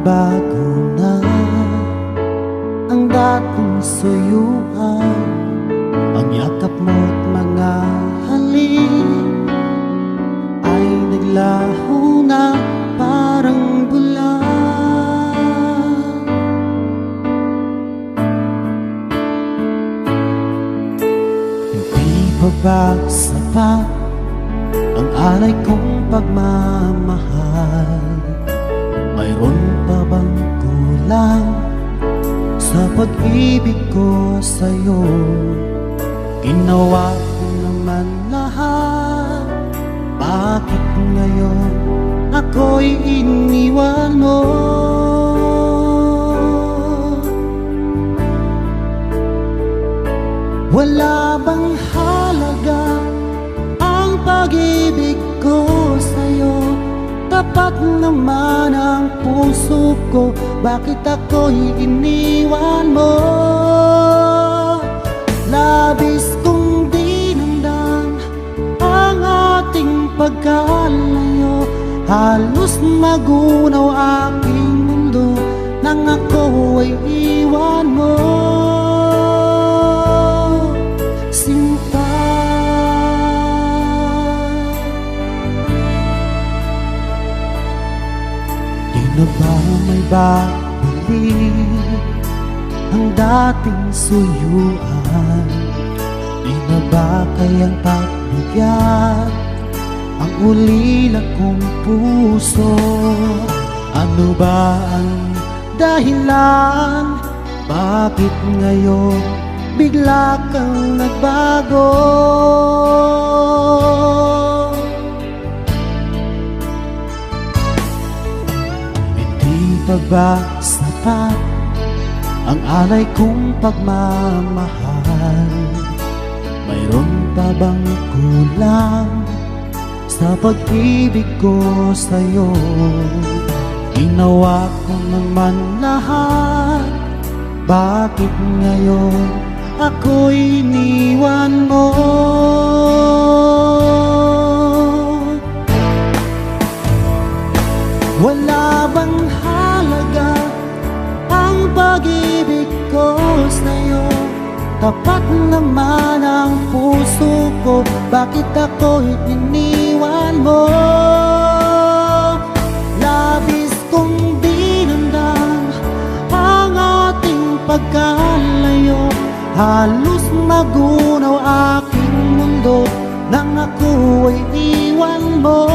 Nagbago na ang dating suyuan, ang yakap mo't mga halik ay naglaho na parang bula. Hindi pa ba sapat ang alay kong pagmamahal? Mayroon pa bang kulang sa pag-ibig ko sa'yo? Ginawa ko naman lahat, bakit ngayon ako'y iniwan mo? Wala bang halaga ang pag-ibig ko sa'yo? Tapat naman ang puso ko, bakit ako'y iniwan mo? Labis kong dinamdam ang ating pagkalayo, halos magunaw aking mundo nang ako ay iwan mo. Sinta, di na ba may babalik ang dating suyuan? Di na ba kayang pagbigyan ang ulila kong puso? Ano ba ang dahilan? Bakit ngayon bigla kang nagbago? Hindi pa ba sapat ang alay kong pagmamahal? Mayroon pa bang kulang sa pag-ibig ko sa'yo? Ginawa ko naman lahat, bakit ngayon ako'y iniwan mo? Wala bang halaga ang pag-ibig ko sa'yo? Tapat naman ang puso ko, bakit ako'y iniwan mo? Labis kong dinamdam ang ating pagkalayo, halos magunaw aking mundo nang ako ay iwan mo.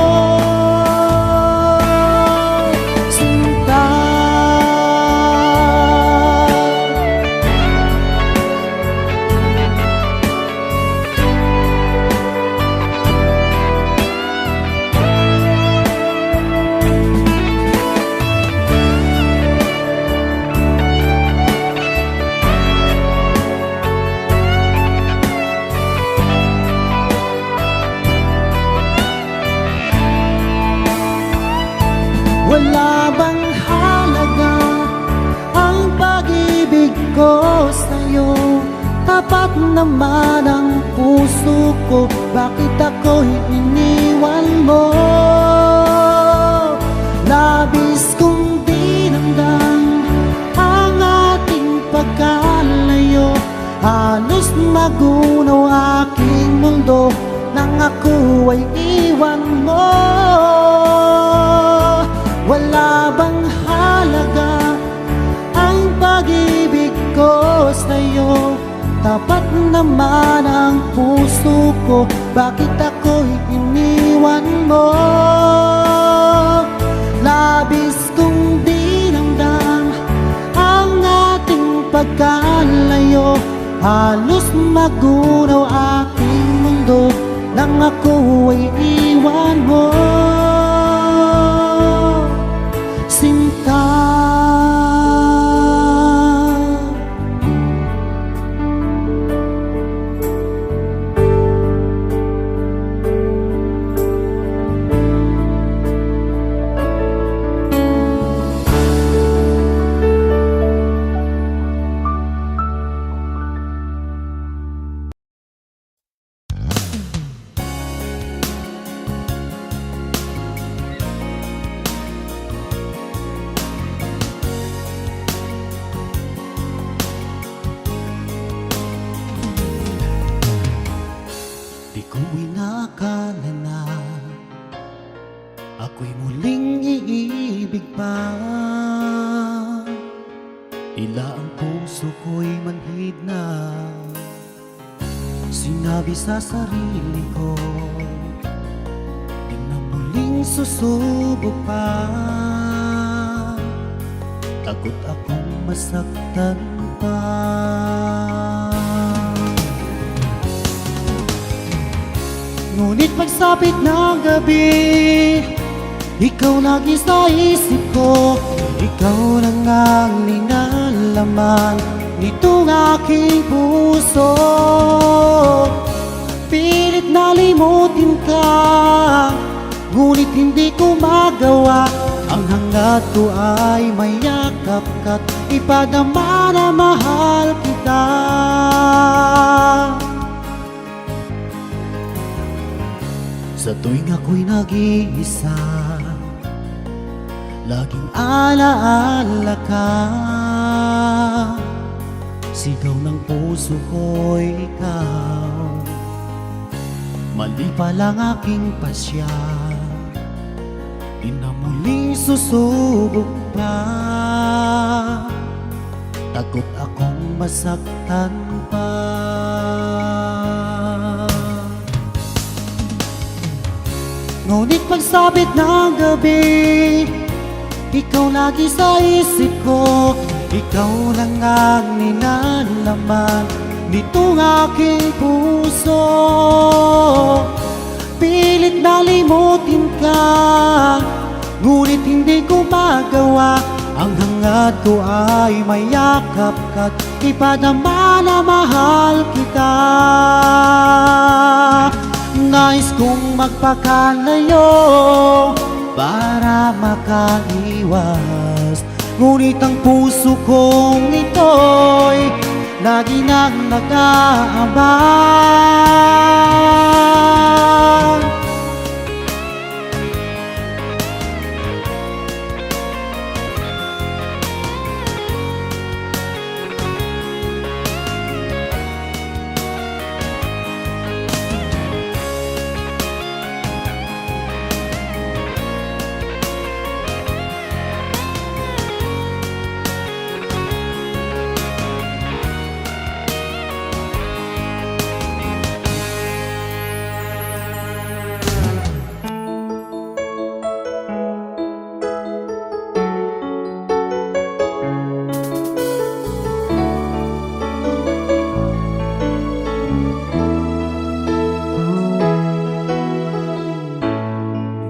Wala bang halaga ang pag-ibig ko sa'yo? Tapat naman ang puso ko, bakit ako'y iniwan mo? Labis kong dinamdam ang ating pagkalayo, halos magunaw aking mundo nang ako ay iwan mo. Wala bang halaga ang pag-ibig ko sa'yo? Tapat naman ang puso ko, bakit ako'y iniwan mo? Labis kong dinamdam ang ating pagkalayo, halos magunaw aking mundo nang ako ay iwan mo. Sinta, Tila ang puso ko'y manhid na. Sinabi sa sarili ko, di na muling susubok pa. Takot akong masaktan pa. Ngunit pagsapit ng gabi, ikaw lagi sa isip ko. Ikaw lang ang linalaman nitong aking puso. Pilit na limutin ka, ngunit hindi ko magawa. Ang hangad ko ay mayakap ka't ipadama na mahal kita. Sa tuwing ako'y nag-iisa, laging alaala ka. Sigaw ng puso ko'y ikaw. Mali palang aking pasya, di na muling susubok pa. Takot akong masaktan pa. Ngunit pagsapit ng gabi, ikaw lagi sa isip ko. Ikaw lang ang ninalaman nitong aking puso. Pilit na limutin ka, ngunit hindi ko magawa. Ang hangad ko ay mayakap ka't ipadama na mahal kita. Nais kong magpakalayo para makaiwas, ngunit ang puso kong ito'y lagi nang nag-aabang.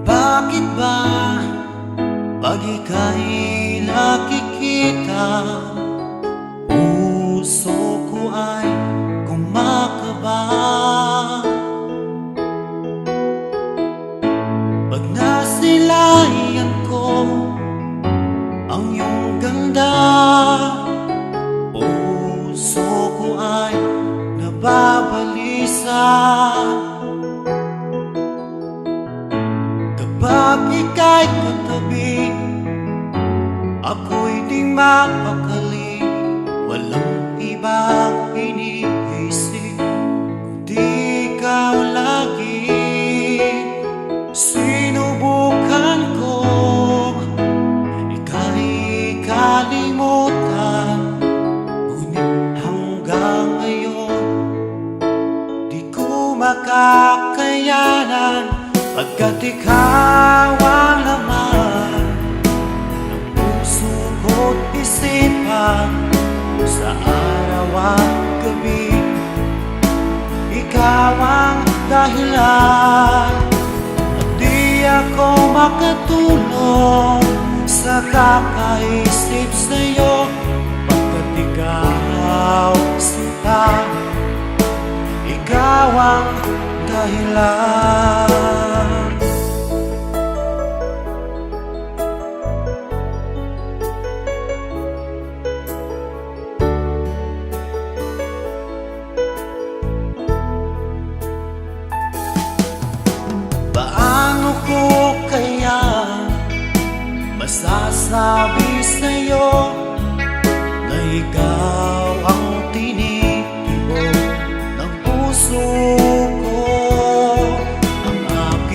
Bakit ba pag ika'y nakikita, puso ko ay kumakaba? Pag nasilayan ko ang iyong ganda, puso ko ay nababalisa. Kapag ika'y katabi, ako'y di mapakali. Walang ibang iniisip kundi ikaw lagi. Sinubukan ko ika'y kalimutan, ngunit hanggang ngayon di ko makakayanan. Pagkat ikaw ang laman ng puso ko't isipan, sa araw at gabi, ikaw ang dahilan. At di ako makatulog sa kakaisip sa'yo, pagkat ikaw sinta, ikaw ang dahilan. Paano ko kaya masasabi sa'yo na ikaw ang tinitibok ng puso ko? Ang aking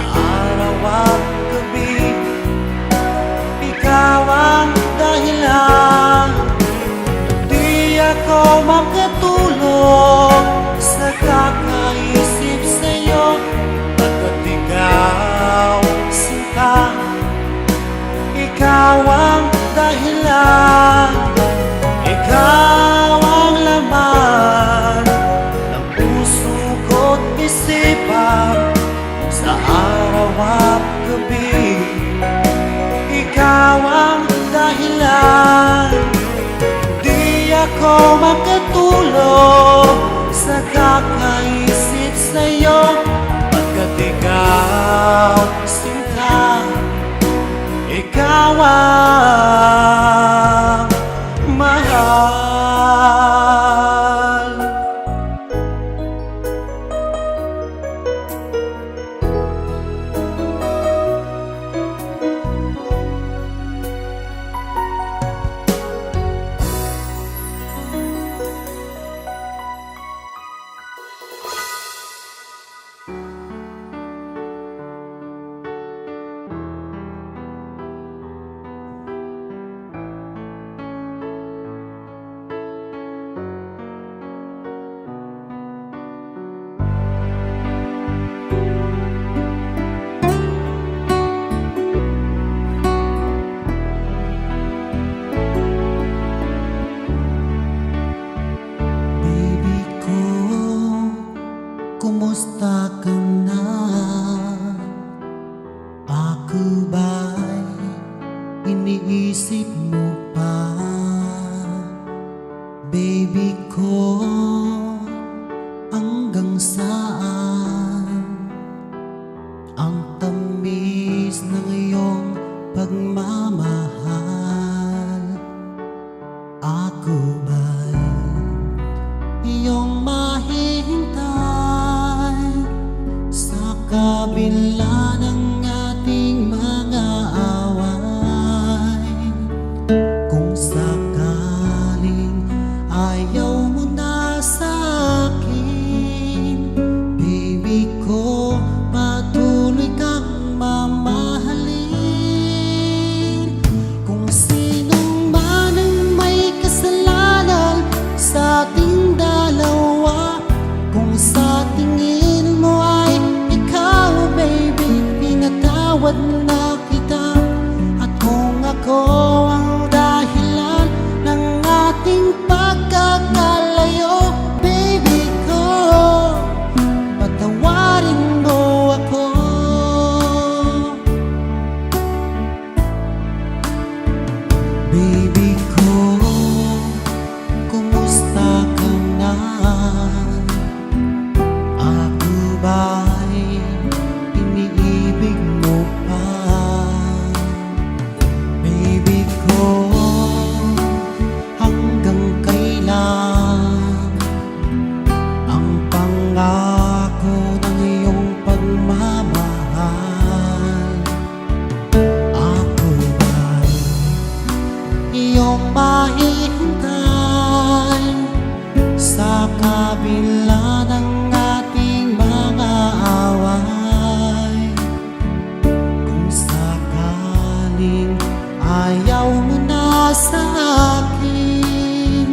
araw at gabi. Ikaw ang dahilan, di ako makatulog sa kakaisip sa'yo. Pagkat ikaw, sinta, ikaw ang dahilan, ikaw ang laman ng puso ko't isipan sa araw at gabi. Ikaw ang dahilan, di ako makatulog sa kakaisip sa'yo. Pagkat ikaw, sinta, ikaw ang mahal. Kumusta ka na? Ako ba'y iniisip mo pa? Baby ko, hanggang saan ang tamis ng iyong pagmamahal? Ako ba'y iyong mahihintay sa kabila ng ating mga away? Kung sakaling ayaw mo na sa akin, baby ko, patuloy kang mamahalin. Kung sinong man ang may kasalanan sa ating dalawa, kung sa tingin mo ay ikaw, baby, pinatawad na kita. At kung ako ang dahilan ng ating pagkakalayo, baby ko, patawarin mo ako. Baby ko, kumusta ka na? Ako ba'y iniibig mo pa? Baby ko, hanggang kailan ang pangako ng iyong pagmamahal? Ako ba'y iyong mahihintay sa kabila ng ating mga away? Kung sakaling ayaw mo na sa akin,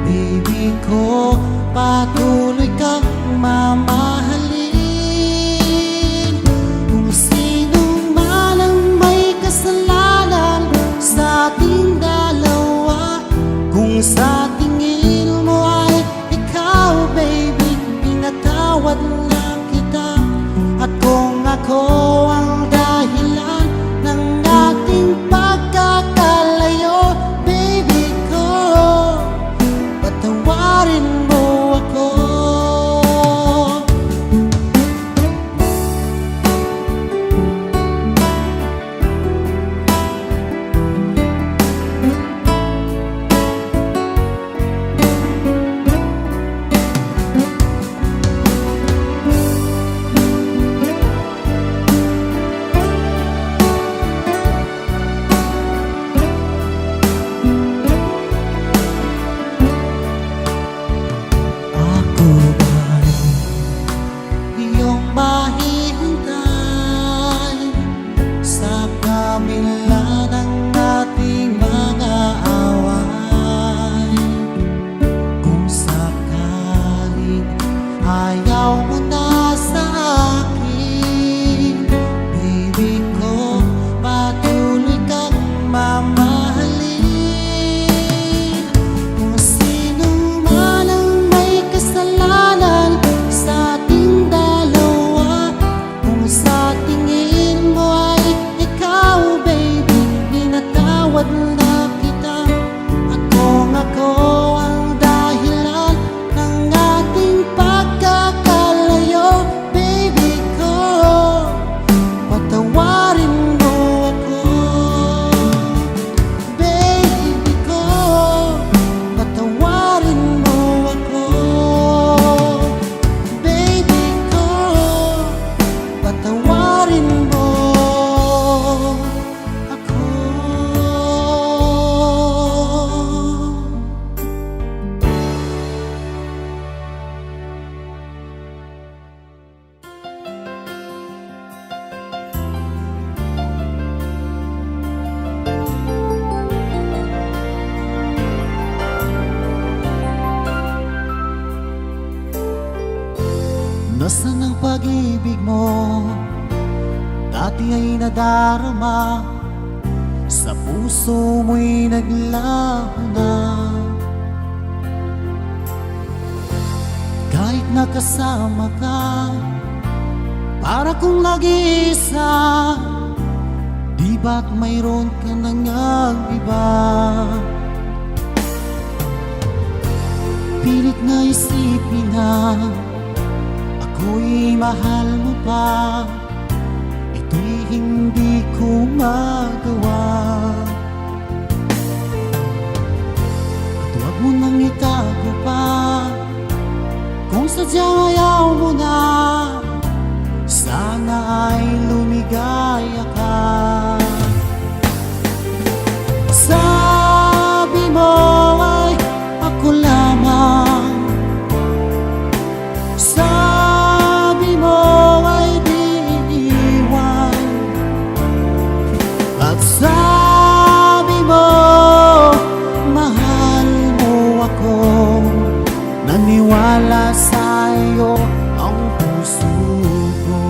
baby ko, patuloy kang ayaw mo na sa akin. Baby ko, patuloy kang mamahalin. Kung sino man ang may kasalanan sa ating dalawa, kung sa tingin mo ay ikaw, baby, pinatawad na kita. At kung ako ang dahilan ng ating pagkakalayo, baby ko, patawarin mo ako. Baby ko, patawarin mo ako. Baby ko, patawarin mo ako. Nasaan ang pag-ibig mo? Dati ay nadarama, sa puso mo'y naglaho na. Kahit nakasama ka, para kong nag-iisa. Di ba't mayroon ka nang iba? Pilit na isipin na ako'y mahal mo pa. Ito'y hindi ko magawa. At huwag mo nang itago pa. Kung sadyang ayaw mo na, sana ay lumigaya ka. Sabi mo ay ako lamang. Sabi mo ay di iiwan. At sabi mo mahal mo ako. Naniwala sa'yo ang puso ko.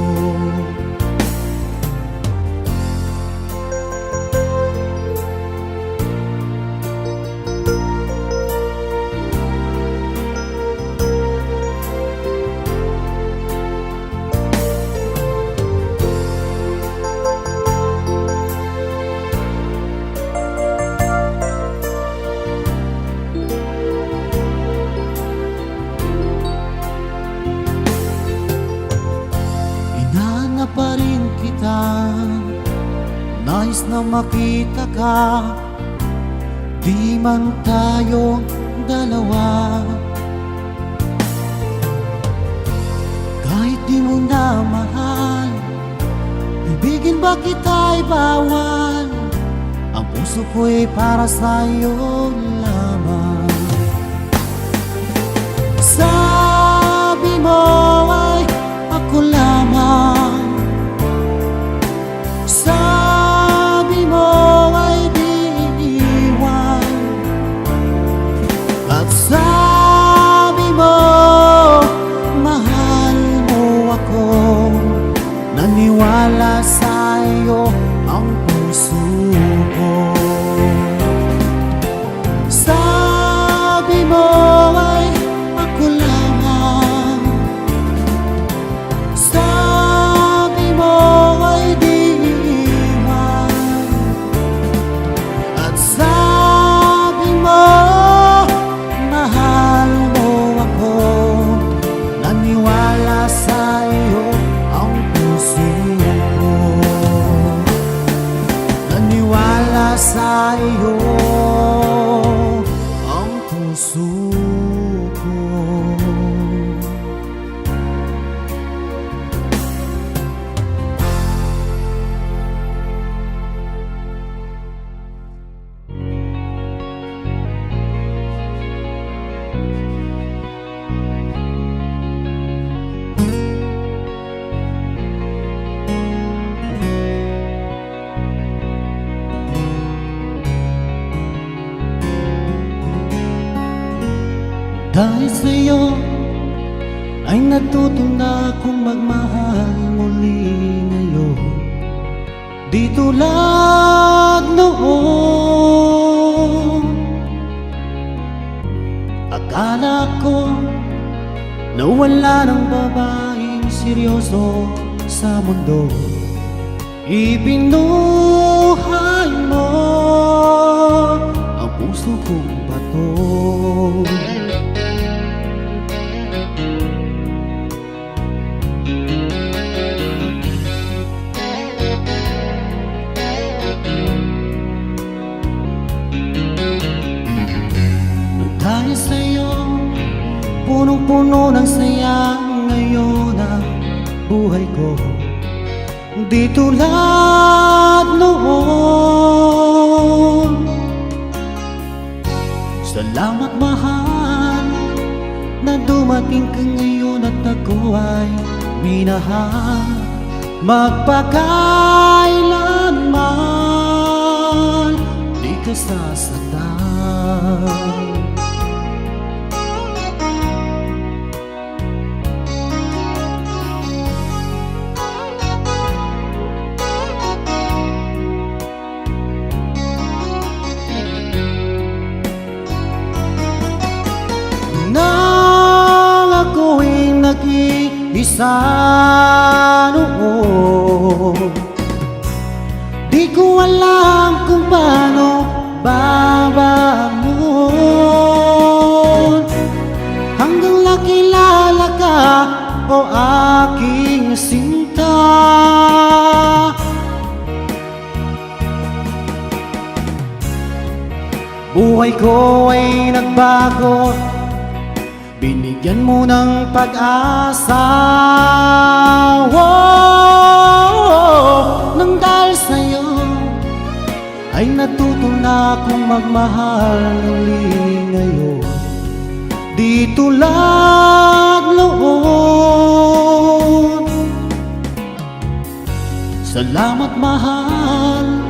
Inahanap pa rin kita, nais na makita ka. Di man tayong dalawa, kahit di mo na mahal, ibigin ba kita'y bawal? Ang puso ko'y para sa'yo lamang. Sabi mo ay ako lamang. Sabi mo ay di iiwan. At sabi mo mahal mo ako. Naniwala sa'yo ang puso ko. Sabi mo ay ako lamang. Sabi mo ay di iiwan. At sabi mo mahal mo ako. Naniwala sa'yo ang puso ko. Naniwala sa'yo ang puso ko. Dahil sa'yo ay natuto na akong magmahal muli ngayon. Di tulad noon. Akala ko na wala ng babaeng seryoso sa mundo. Ibinuhay mo ang puso kong bato. Dahil sa'yo, punong-puno ng saya ngayon ang buhay ko. Di tulad noon. Salamat mahal na dumating ka ngayon at ako ay minahal. Magpakailanman di ka sasaktan. Nang ako'y nag-iisa noon, di ko alam kung paano babangon. Hanggang nakilala ka, o aking sinta. Buhay ko ay nagbago, binigyan mo ng pag-asa. Nang dahil sa'yo ay natuto na akong magmahal muli ngayon. Di tulad noon. Salamat mahal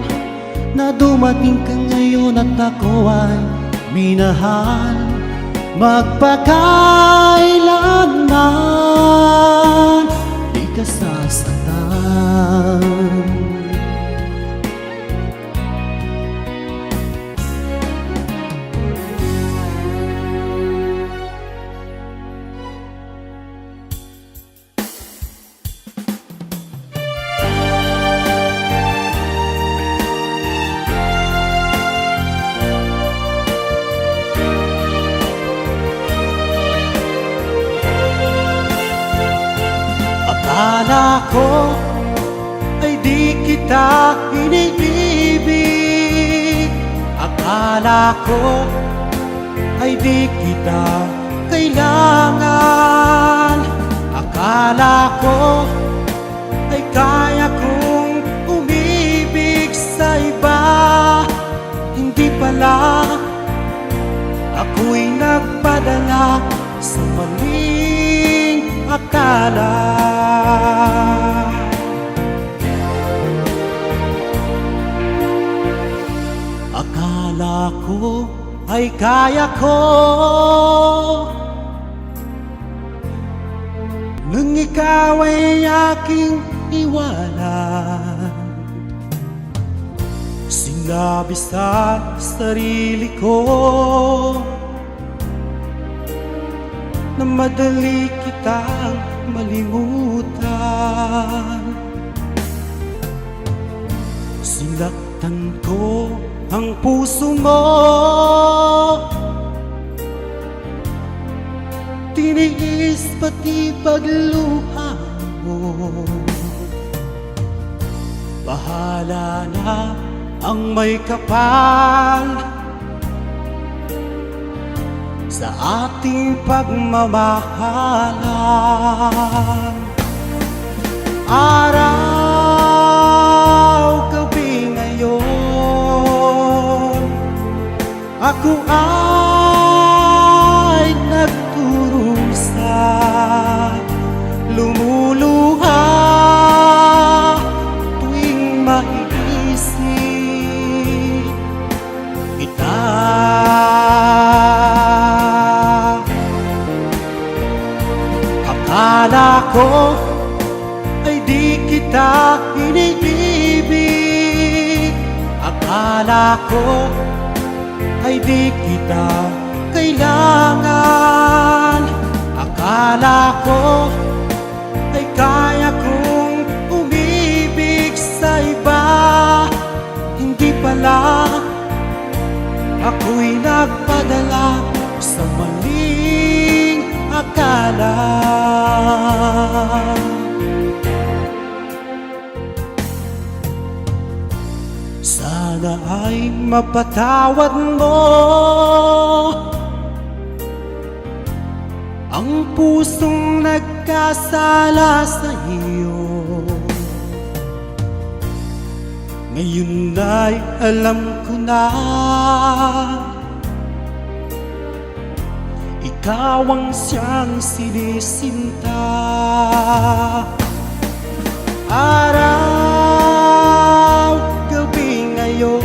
na dumating ka ngayon at ako ay minahal. Magpakailanman di ka sasaktan. Akala ko ay di kita iniibig. Akala ko ay di kita kailangan. Akala ko ay kaya kong umibig sa iba. Hindi pala, ako'y nagpadala sa maling akala. Akala ko ay kaya ko, nang ikaw ay aking iwanan. Sinabi sa sarili ko na madali kitang malimutan. Sinaktan ko ang puso mo, tiniis pati pagluha mo. Bahala na ang may kapal sa ating pagmamahalan. Araw, gabi ngayon, ako ay nagturusa, lumuluha tuwing maiisip kita. Akala ko ay di kita iniibig. Akala ko ay di kita kailangan. Akala ko ay kaya kong umibig sa iba. Hindi pala, ako'y nagpadala sa maling akala. Sana ay mapatawad mo ang pusong nagkasala sa iyo. Ngayon ay alam ko na ikaw ang siyang sinisinta. Araw, gabi ngayon,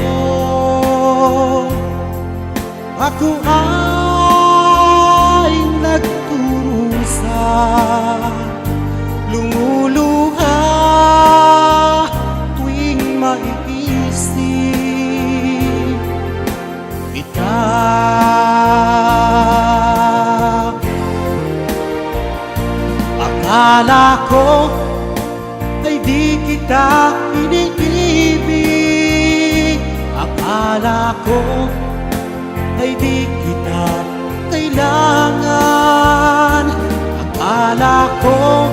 ako ay nagturusa, lumuluha tuwing maiisip kita. Akala ko ay di kita iniibig. Akala ko ay di kita kailangan. Akala ko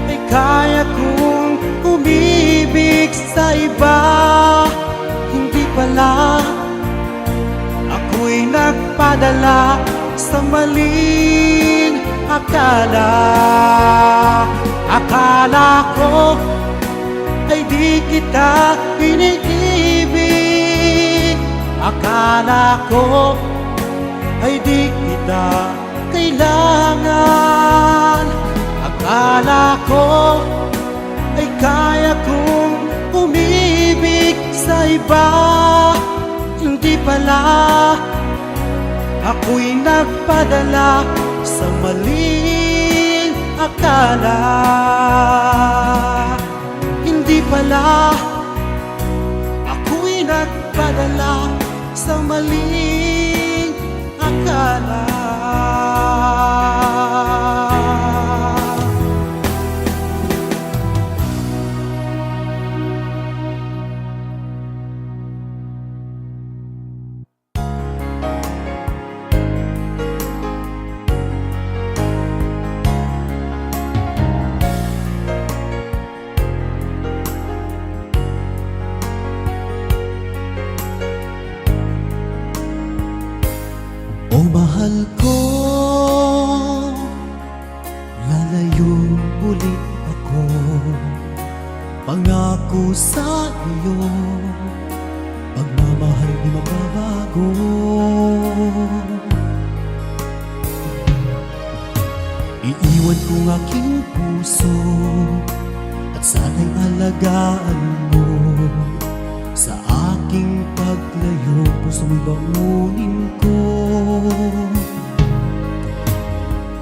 ay kaya kong umibig sa iba. Hindi pala, ako'y nagpadala sa maling akala. Akala ko ay di kita iniibig. Akala ko ay di kita kailangan. Akala ko ay kaya kong umibig sa iba. Hindi pala, ako'y nagpadala sa maling akala. Hindi pala, ako'y nagpadala sa maling akala. O mahal ko, lalayo ulit ako. Pangako sa iyo, pagmamahal di mababago. Iiwan kong aking puso at sana'y alagaan mo. Sa aking paglayo, puso mo'y baunin ko.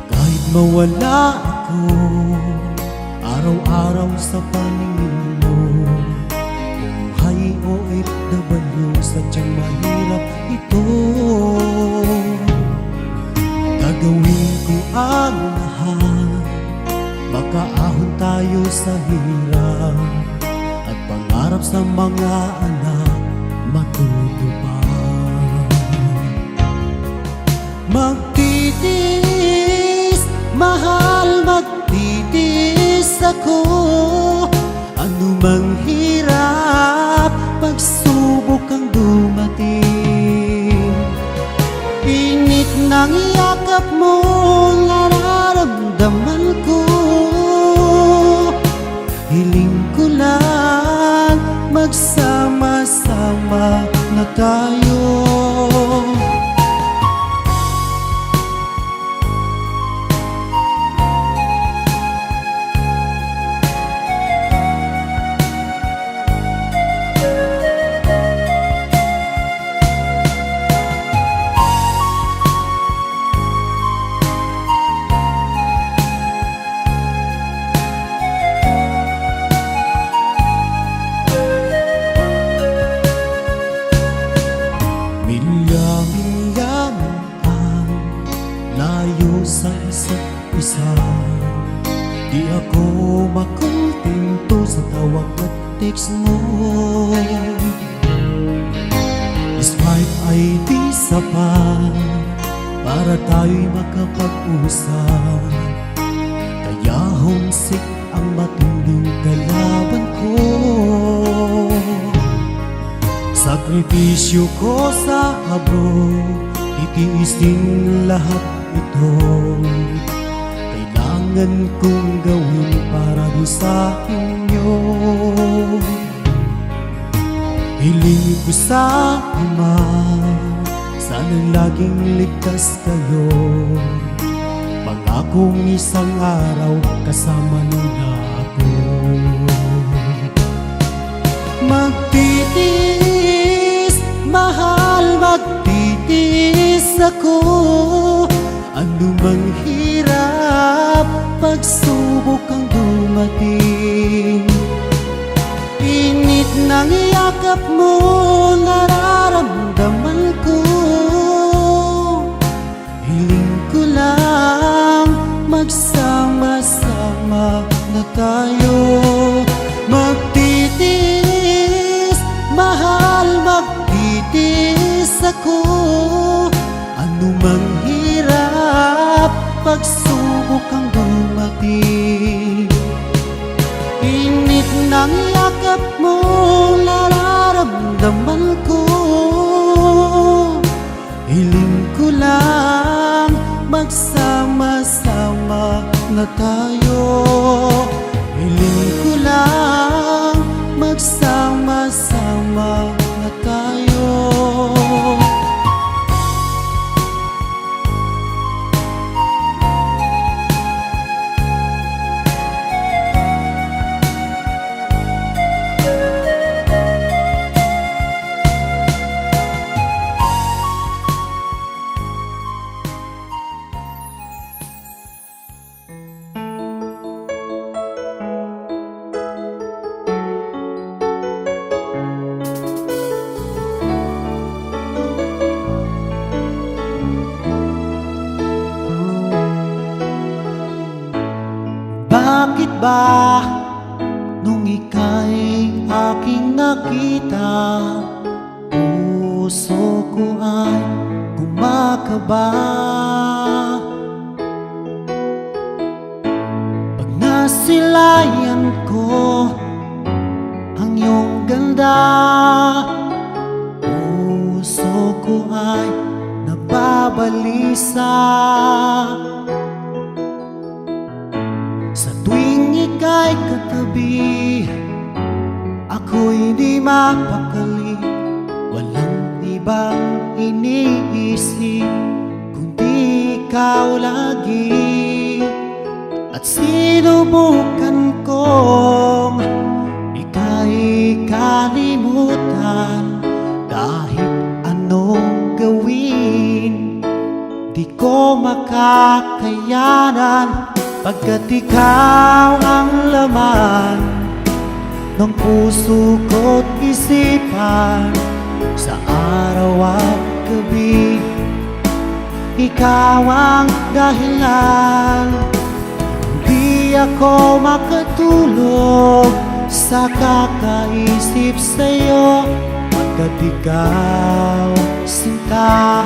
Kahit mawala ako, araw-araw sa paningin mo. Buhay OFW, sadyang mahirap ito. Gagawin ko ang lahat, makaahon tayo sa hirap. At pangarap sa mga anak matutupad. Magtitiis, mahal, magtitiis ako. Ano mang hirap, pagsubok ang dumating. Init ng yakap mo, nararamdaman ko. Hiling ko lang, magsama-sama na tayo. Di ako makontento sa tawag at text mo. Swipe ay di sapat para tayo'y makapag-usap. Kaya homesick ang matinding kalaban ko. Sakripisyo ko sa abroad, titiisin lahat ito. Kailangan kong gawin para di sa inyo. Hiling ko sa Ama, sana'y laging ligtas kayo. Pangakong isang araw kasama niyo na ako. Magtitiis, mahal, magtitiis ako. Ano mang hirap, pagsubok ang dumating. Init ng yakap mo, nararamdaman ko. Hiling ko lang, magsama-sama na tayo. Magtitiis, mahal, magtitiis ako. Ano mang hirap, pagsubok ang dumating. Init ng yakap mo, nararamdaman ko. Hiling ko lang, magsama-sama na tayo. Hiling ko lang, magsama-sama na tayo. Bakit ba nung ika'y aking nakita, puso ko ay kumakaba? Pag nasilayan ko ang iyong ganda, puso ko ay nababalisa. Sa tuwing ika'y katabi, ako'y di mapakali. Walang ibang iniisip kundi ikaw lagi. At sinubukan kong ika'y kalimutan. Kahit anong gawin, di ko makakayanan. Pagkat ikaw ang laman ng puso ko't isipan. Sa araw at gabi, ikaw ang dahilan. Hindi ako makatulog sa kakaisip sa'yo. Pagkat ikaw, sinta,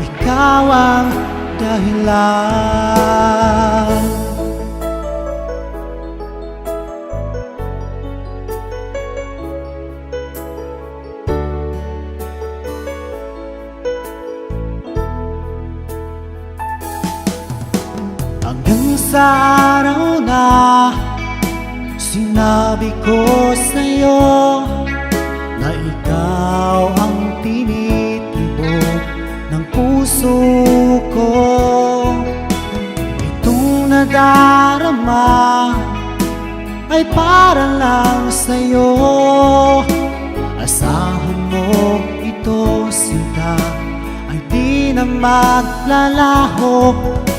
ikaw ang dahilan. Hanggang sa araw na sinabi ko sa'yo na ikaw ang tinitibok ng puso ko. Itong nadarama ay para lang sa'yo. Asahan mo ito, sinta, ay di na maglalaho.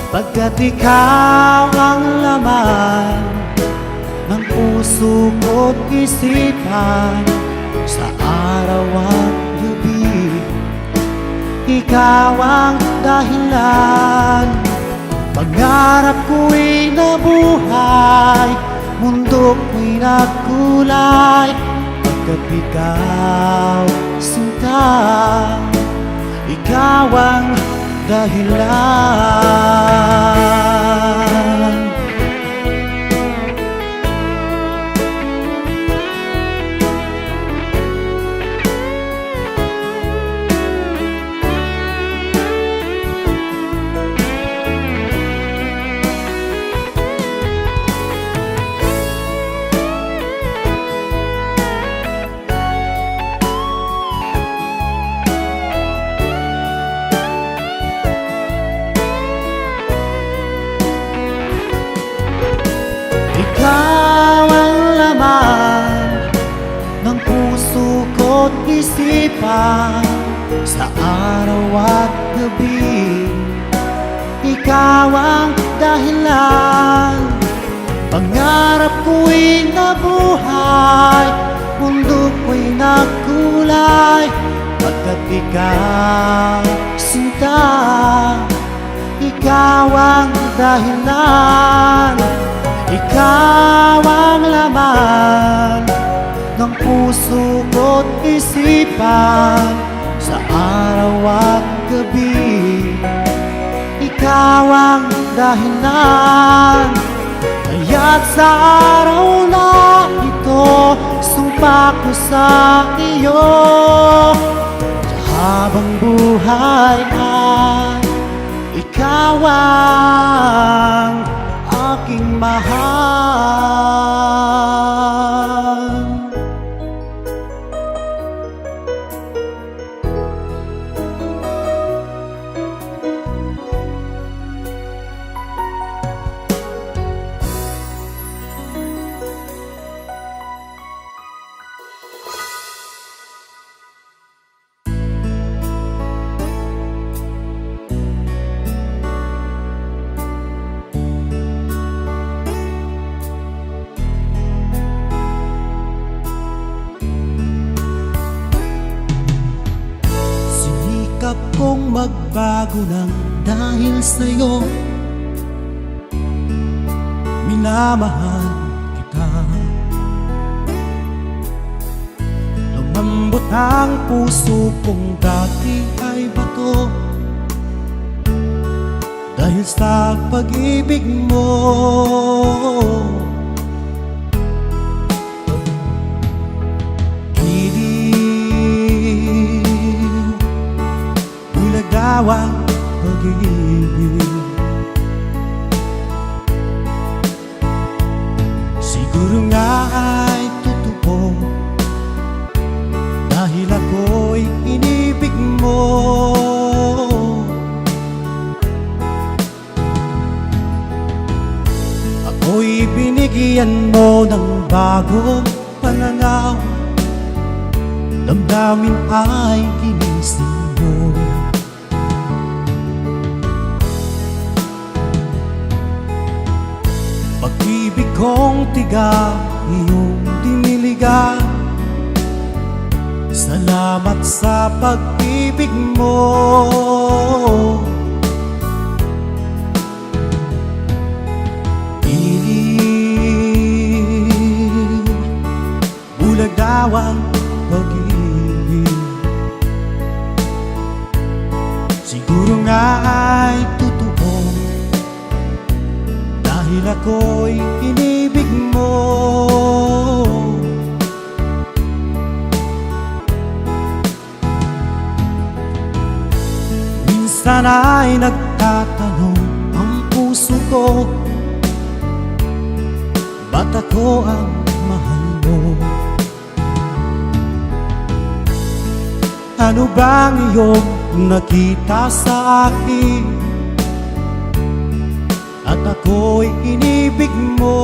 Pagkat ikaw ang laman ng puso ko't isipan. Sa araw at gabi, ikaw ang dahilan. Pangarap ko'y nabuhay buhay, mundo ko'y nagkulay. Pagkat ikaw, sinta, ikaw ang dahilan. Ikaw ang laman ng puso ko't isipan, sa araw at gabi. Ikaw ang dahilan, pangarap ko'y nabuhay, mundo ko'y nagkulay. Pagkat ikaw, sinta, ikaw ang dahilan. Ikaw ang laman ng puso ko't isipan, sa araw at gabi. Ikaw ang dahilan, kaya't sa araw na ito, sumpa ko sa iyo. Sa habang buhay ay ikaw ang aking mahal. Sinikap kong magbago ng dahil sa'yo, minamahal kita. Lumambot ang puso kong dati ay bato, dahil sa pag-ibig mo. Ang pag-ibig, siguro nga ay totoo, dahil ako'y inibig mo. Ako'y binigyan mo ng bagong pananaw, damdamin ay ginising mo. Pag-ibig kong tiga, iyong diniligan. Salamat sa pag-ibig mo. Dilim, bulag daw ang pag-ibig, siguro nga ay totoo, dahil ako'y inibig mo. Minsan ay nagtatanong ang puso ko, ba't ako ang mahal mo? Ano bang iyong nakita sa akin, at ako'y inibig mo?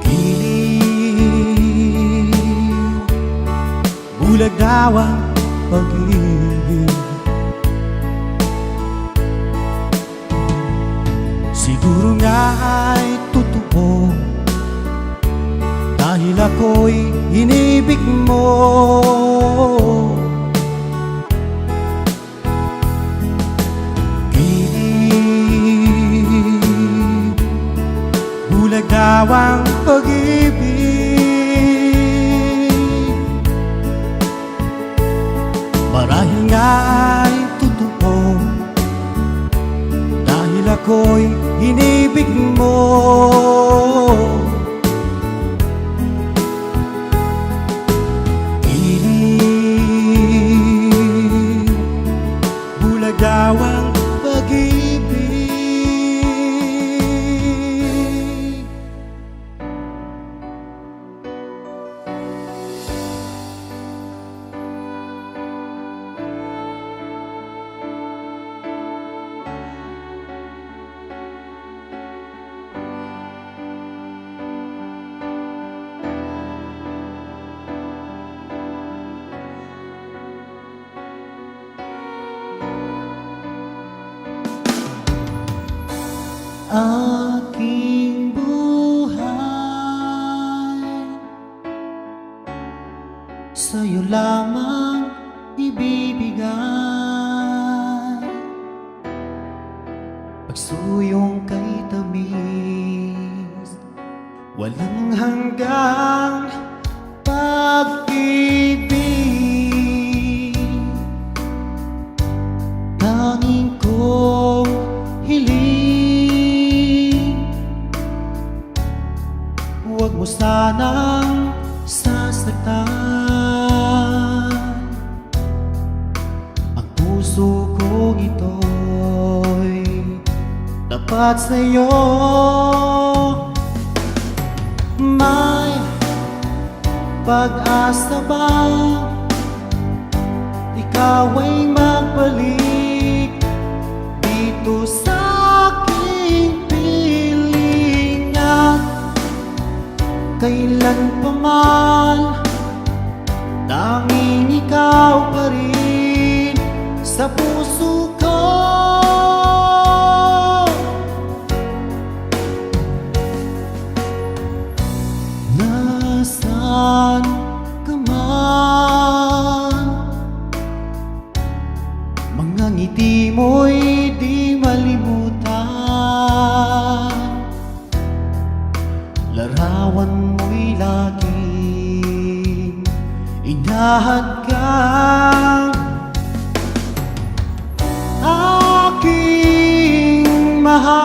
Kilig, bulag daw ang pag-ibig, siguro nga ay totoo, dahil ako'y inibig mo. Bulagawang pag-ibig. Marahil nga ay totoo, dahil ako'y inibig mo. Bulagawang pag-ibig. Aking buhay, sa'yo lamang ibibigay. Pagsuyong kay tamis, walang hanggang pag-ibig. Tanging kong hiling, huwag mo sanang sasaktan ang puso kong ito'y tapat sa'yo. May pag-asa ba ikaw ay magbalik dito sa aking piling? At kailan pa man, tanging ikaw pa rin sa puso ko. Nasaan ka man, mga ngiti mo'y di malimutan. Larawan mo'y laging inahadgang. Aking mahal,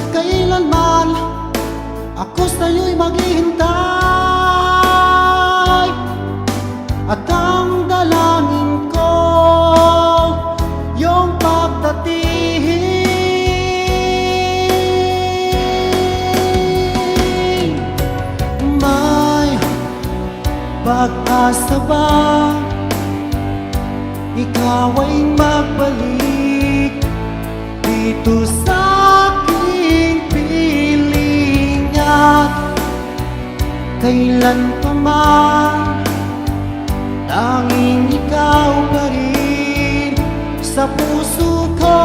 kailanman ako sa'yo'y maghihintay. At ang dalangin ko, yung pagdating. May pag-asa ba ikaw ay magbalik dito sa aking piling? At kailan pa man, tanging ikaw pa rin sa puso ko.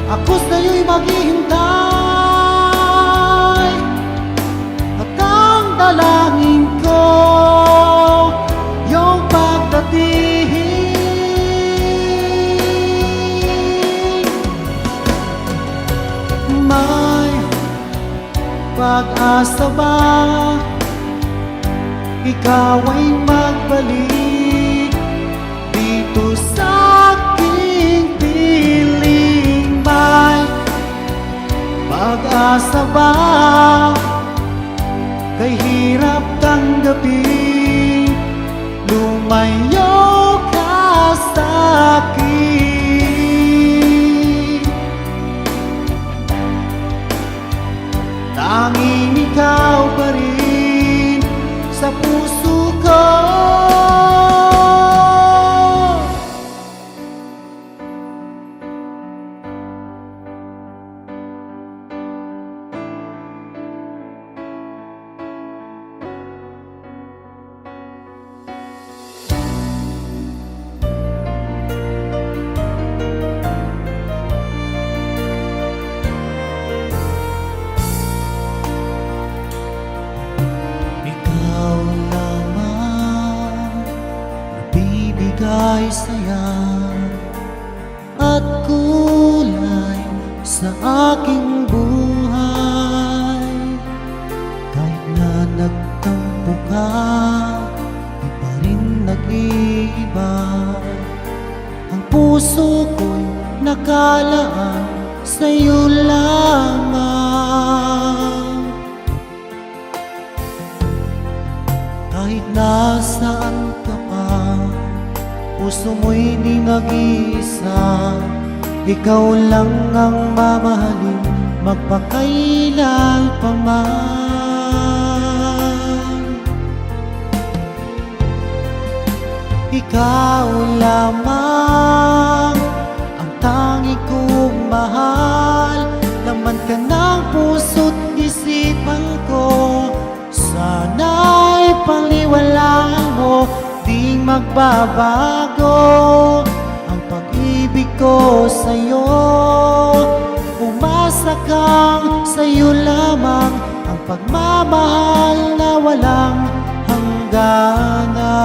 Ako sa'yo'y maghihintay. At ang dalangin ko, yung pagdating. May pag-asa ba ikaw ay magbalik dito sa aking piling? May pag-asa ba kay hirap tanggapin? Lumayo ka sa akin, tanging ikaw pa rin sa puso ko. nagbigay saya at kulay sa aking buhay. Kahit na nagtampo ka, di pa rin nag-iiba. Ang puso ko'y nakalaan sa'yo lamang. Kahit nasaan ka pa, puso mo'y di nag-iisa. Ikaw lang ang mamahalin, magpakailan pa man. Ikaw lamang ang tangi kong mahal. Laman ka ng puso't isipan ko. Sana'y paniwalaan mo, di magbabago ang pag-ibig ko sa'yo. Umasa kang sa'yo lamang ang pagmamahal na walang hangganan.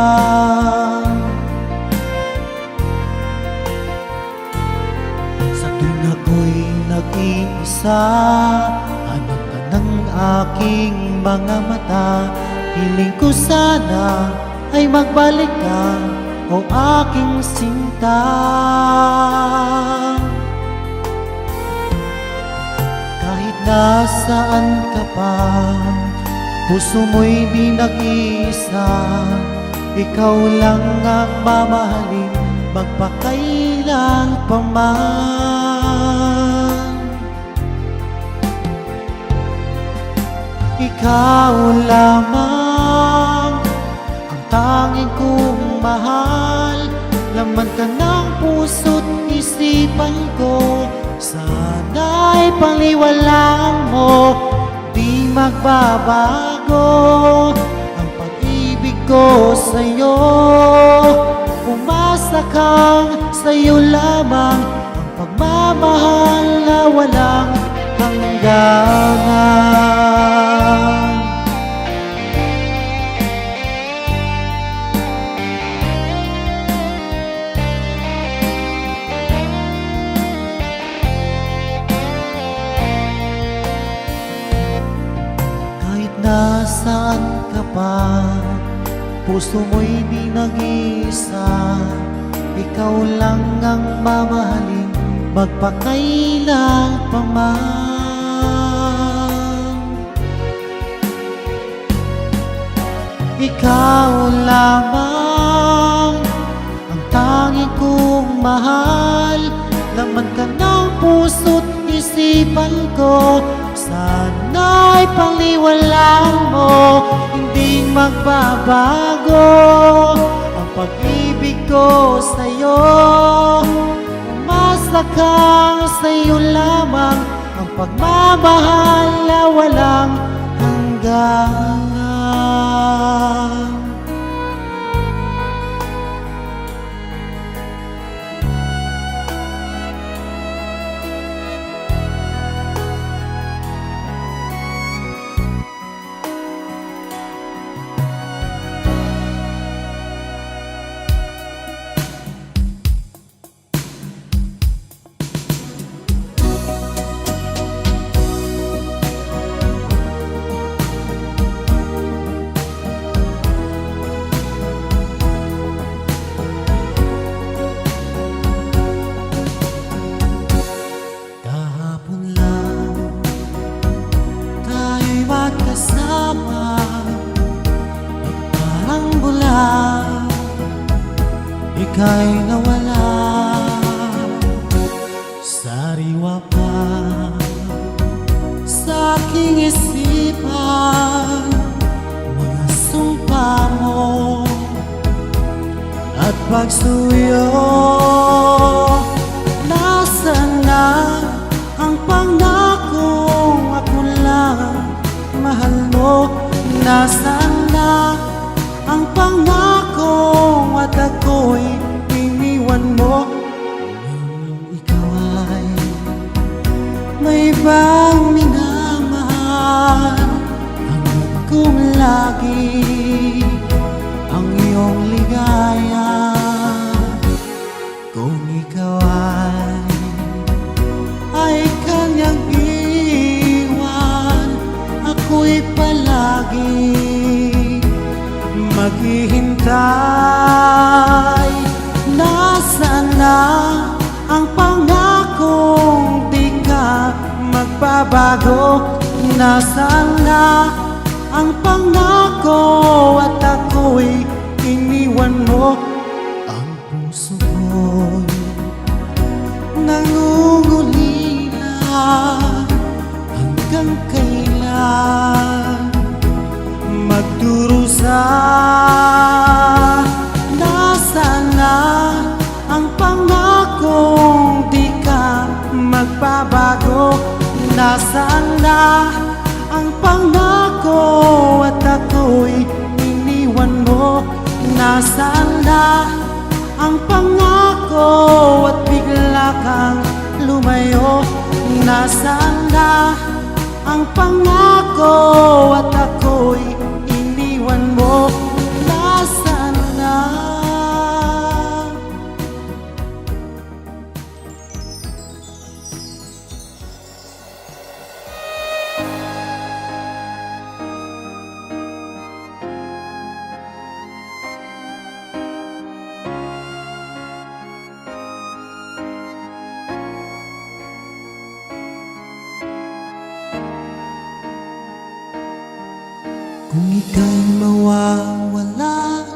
Sa tuwing ako'y nag-iisa, hanap ka ng aking mga mata. Hiling ko sana ay magbalik ka, o aking sinta. Kahit nasaan ka pa, puso mo'y di nag-iisa. Ikaw lang ang mamahalin, magpakailan pa man. Ikaw lamang ang tanging kong mahal. Laman ka ng puso't isipan ko. Sana'y paniwalaan mo, di magbabago ang pag-ibig ko sa'yo. Umasa kang sa'yo lamang ang pagmamahal na walang hangganan. Nasaan ka pa, puso mo'y di nag-iisa. Ikaw lang ang mamahalin, magpakailan pa man. Ikaw lamang ang tanging kong mahal. Laman ka ng puso't isipan ko. Sana'y paniwalaan mo, hindi magbabago ang pag-ibig ko sa'yo. Umasa kang sa'yo lamang ang pagmamahal na walang hanggan. Magkasama, parang bula, ika'y nawala. Sariwa pa sa aking isipan, mga sumpa mo at pagsuyo. Nasaan na ang pangakong ako lang mahal mo? Nasaan na ang pangako at ako'y iniwan mo? Ikaw ay may ibang minamahal. Hanggang kong lagi ang iyong ligaya. naghihintay. Nasaan na ang pangakong di ka magbabago? Nasaan na ang pangako at ako'y iniwan mo? Ang puso ko'y nangungulila, hanggang kailan magdurusa? Nasaan na ang pangakong di ka magbabago? Nasaan na ang pangako at ako'y iniwan mo? Nasaan na ang pangako at bigla kang lumayo? Nasaan na ang pangako at ako'y iniwan mo? Nasaan na? Kung ika'y mawawala,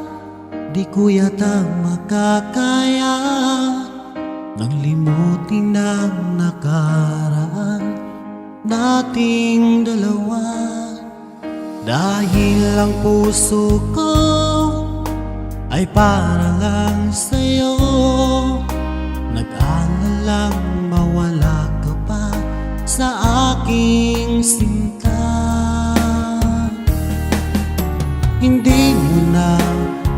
di ko yata makakaya nang limutin ang nakaraan nating dalawa. Dahil ang puso ko ay para lang sa'yo, nag-aalalang mawala ka pa sa aking sinta. Hindi mo na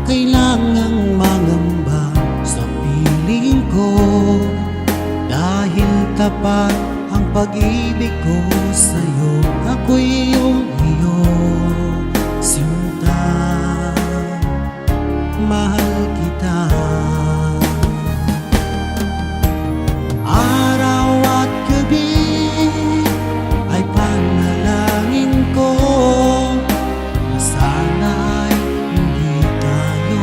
kailangang mangamba sa piling ko, dahil tapat ang pag-ibig ko sa'yo. Ako'y iyong sinta, mahal kita. Araw at gabi ay panalangin ko, sana ay hindi tayo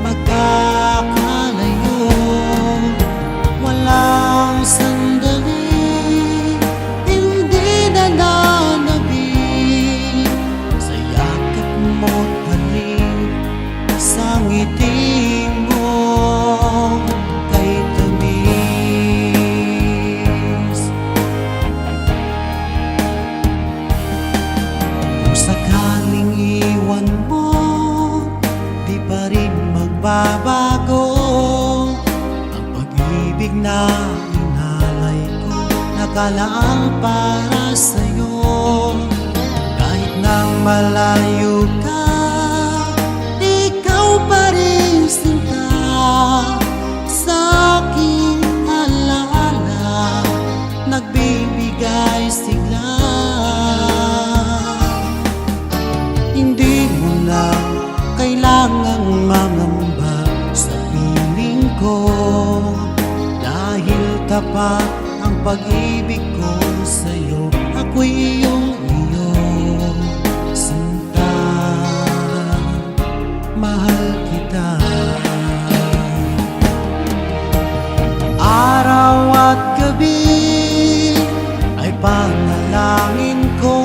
magkakalayo. Walang sandali hindi nananabik sa yakap mo't halik, sa ngiti mo kay tamis. Kung sakaling iwan mo, di pa rin magbabago ang pag-ibig na inalay ko, nakalaan para sa'yo. Kahit nang malayo ka, ikaw pa rin sinta sa aking alaala, nagbibigay sigla. Hindi mo na kailangang mangamba sa piling ko, dahil tapat ang pag-ibig ko sa'yo. Ako'y iyong sinta, mahal kita. Araw at gabi ay panalangin ko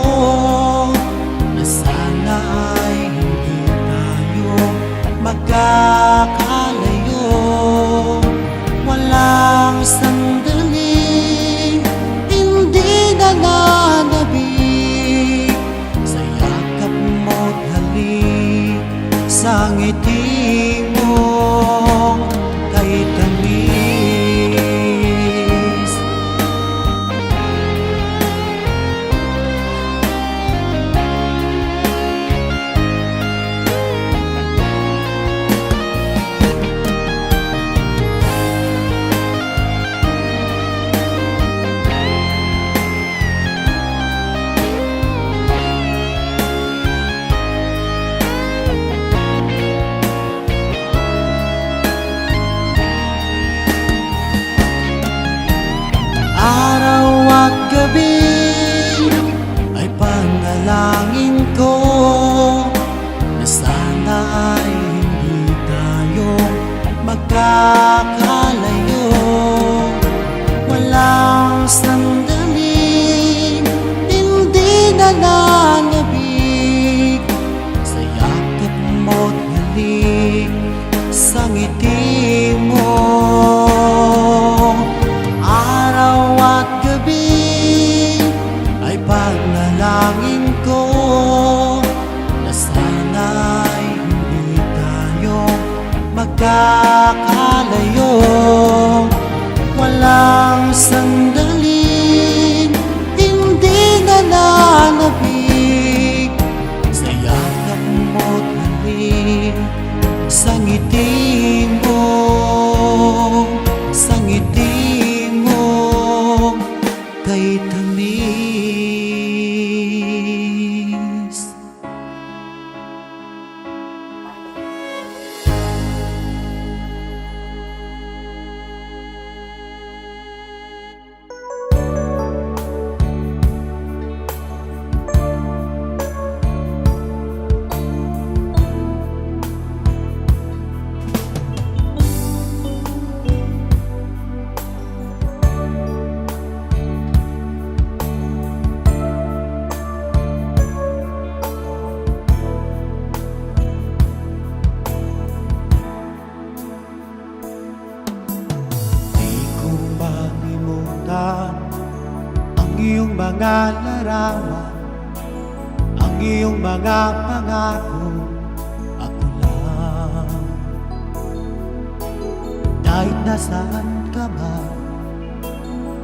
na sana ay hindi tayo magkakalayo. Walang sandali hindi nananabik sa yakap mo't halik, sa ngiti mo kay tamis. magkakalayo. Walang sandaling hindi nananabik sa yakap mo't halik sa ngiti mo. Araw at gabi ay panalangin ko na sana'y hindi tayo magkakalayo. Walang sandaling hindi nananabik sa yakap mo't halik sa ngiti mo, sa ngiti mo kay tamis. Ang iyong mga larawan, ang iyong mga pangako, ako lang. Kahit nasaan ka man,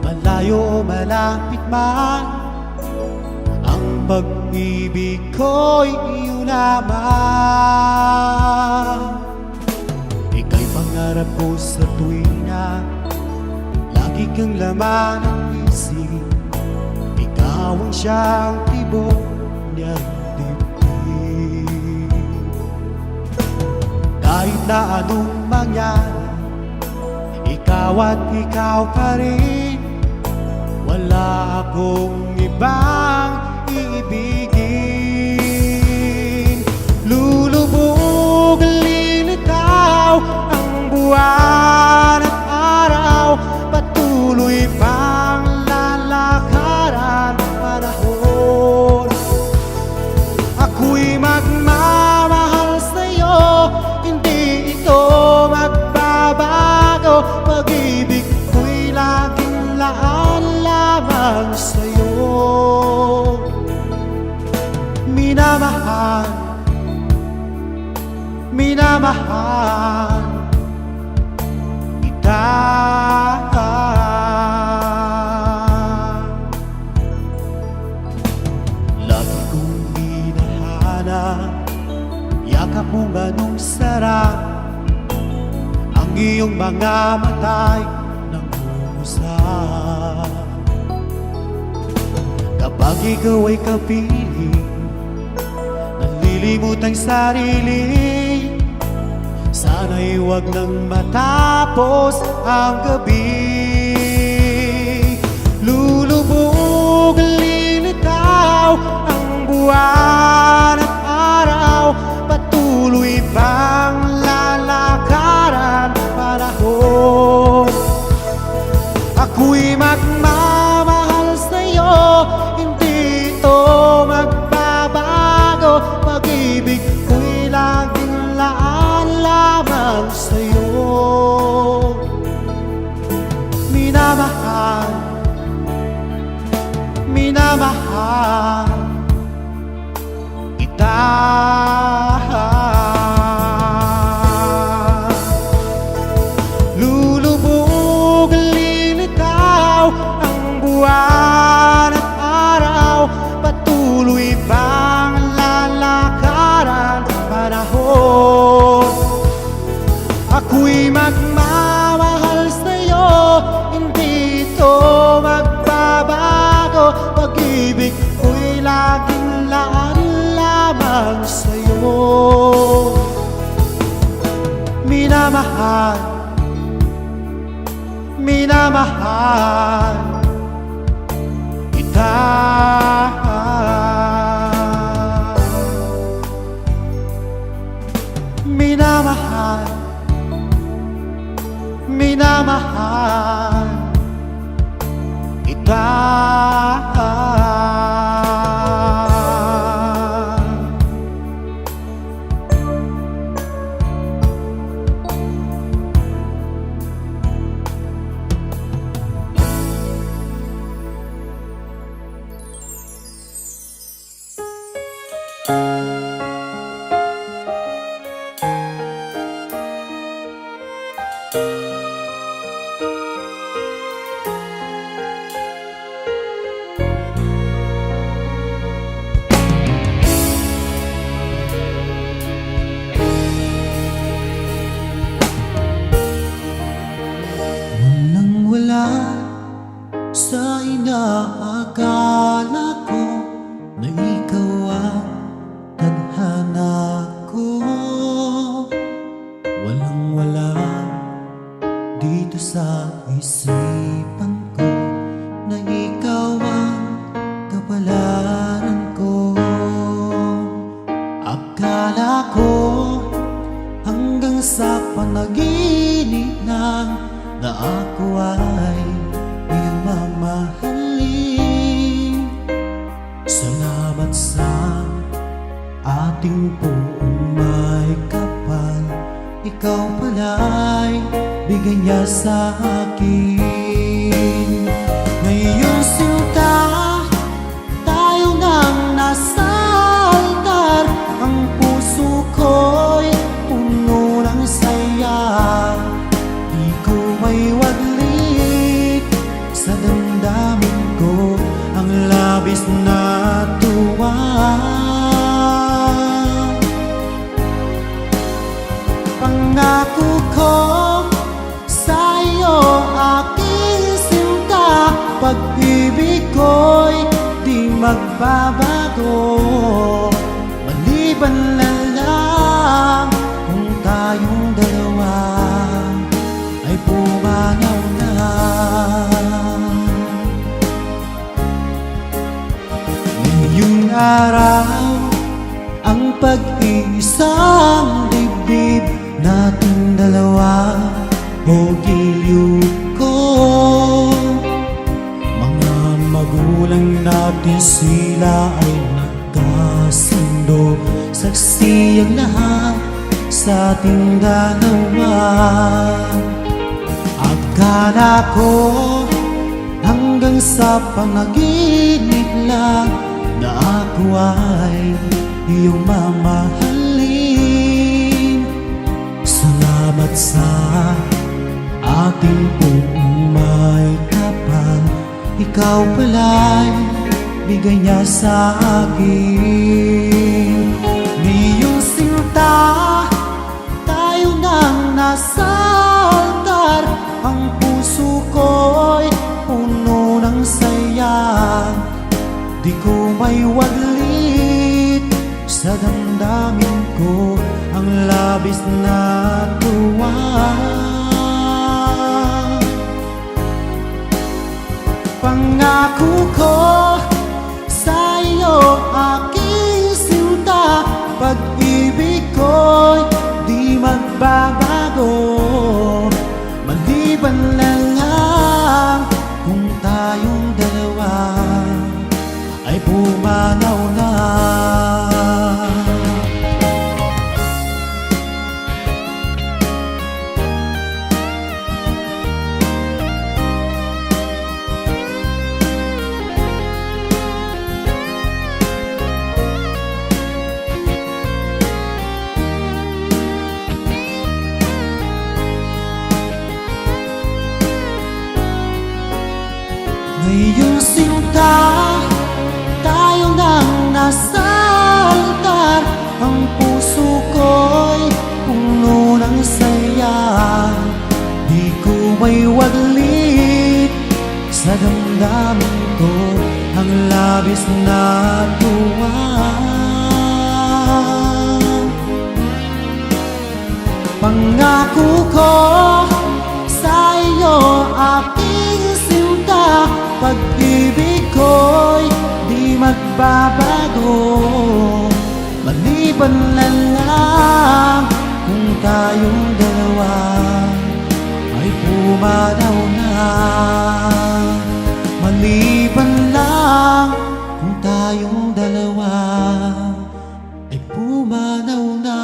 malayo o malapit man, ang pag-ibig ko'y iyo lamang. Ika'y pangarap ko sa tuwina, lagi kang laman ng isip. Ikaw ang siyang tibok niyang dibdib. Kahit na anong mangyari, ikaw at ikaw pa rin. Wala akong ibang iibigin. Lulubog, lilitaw ang buwan at araw, patuloy pang lalakaran panahon. Ako'y magmamahal sa'yo, hindi ito magbabago. Pag-ibig ko'y laging laan lamang sa'yo. Minamahal, minamahal kita. Lagi kong hinahanap yakap mo ganong sarap, ang iyong mga mata'y nangungusap. Kapag ikaw ay kapiling, nalilimut ang sarili, sana'y huwag nang matapos ang gabi. Lulubog, lilitaw ang buwan at araw, patuloy pang lalakaran panahon. Ako'y magmamahal sa'yo, hindi ito magbabago. Pag-ibig ko'y laging laan lamang sa'yo. Minamahal, minamahal kita. Lulubog, lilitaw ang buwan at araw, patuloy pang lalakaran panahon. Ako'y magmamahal sa'yo, hindi ito magbabago. Pag-ibig ko'y laging laan lamang sa'yo. Minamahal, minamahal kita. Minamahal, minamahal kita. Walang-wala sa inaakala ko na ikaw ang tadhana ko. Walang-wala dito sa isipan ko na ikaw ang kapalaran ko. Akala ko hanggang sa panaginip na ako ay iyong mamahalin. Salamat sa ating buong may kapal, ikaw pala'y bigay niya sa akin. Ngayong sinta, tayo nang nasa altar, ang puso ko'y puno ng saya. Di ko may waglit sa damdamin ko ang labis na tuwa. Pangako ko sa iyo, aking sinta, pag-ibig ko'y di magbabago. Maliban na lang kung tayong dalawa ay pumanaw na. Ngayong araw, ang pag-iisang dibdib nating dalawa o giliw ko. Mga magulang natin, sila ay nagkasundo, saksi ang lahat sa ating dalawa. Akala ko hanggang sa panaginip lang na ako ay iyong mamahalin. Salamat sa ating buong may kapal, ikaw pala'y bigay niya sa akin. Ngayong sinta, tayo nang nasa altar, ang puso ko'y puno ng saya. Di ko may waglit sa damdamin ko ang labis na tuwa. Pangako ko sa iyo, aking sinta, pag-ibig ko'y di magbabago. Maliban na lang kung tayong dalawa ay pumanaw na. Ngayong sinta, tayo nang nasa altar, ang puso ko'y puno ng saya. Di ko may waglit sa damdamin ko ang labis na tuwa. Pangako ko sa iyo, aking sinta, pag-ibig ko'y di magbabago. Maliban na lang kung tayong dalawa ay pumanaw na. Maliban lang kung tayong dalawa ay pumanaw na.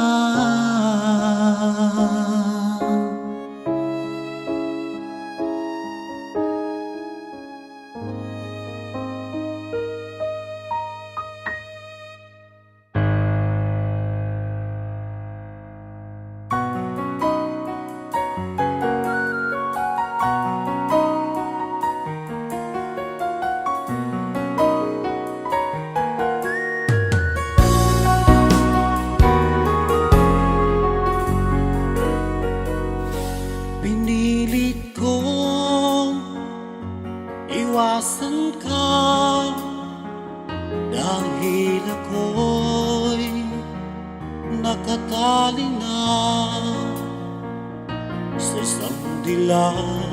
Pinilit kong iwasan ka dahil ako'y nakatali na sa isang dilag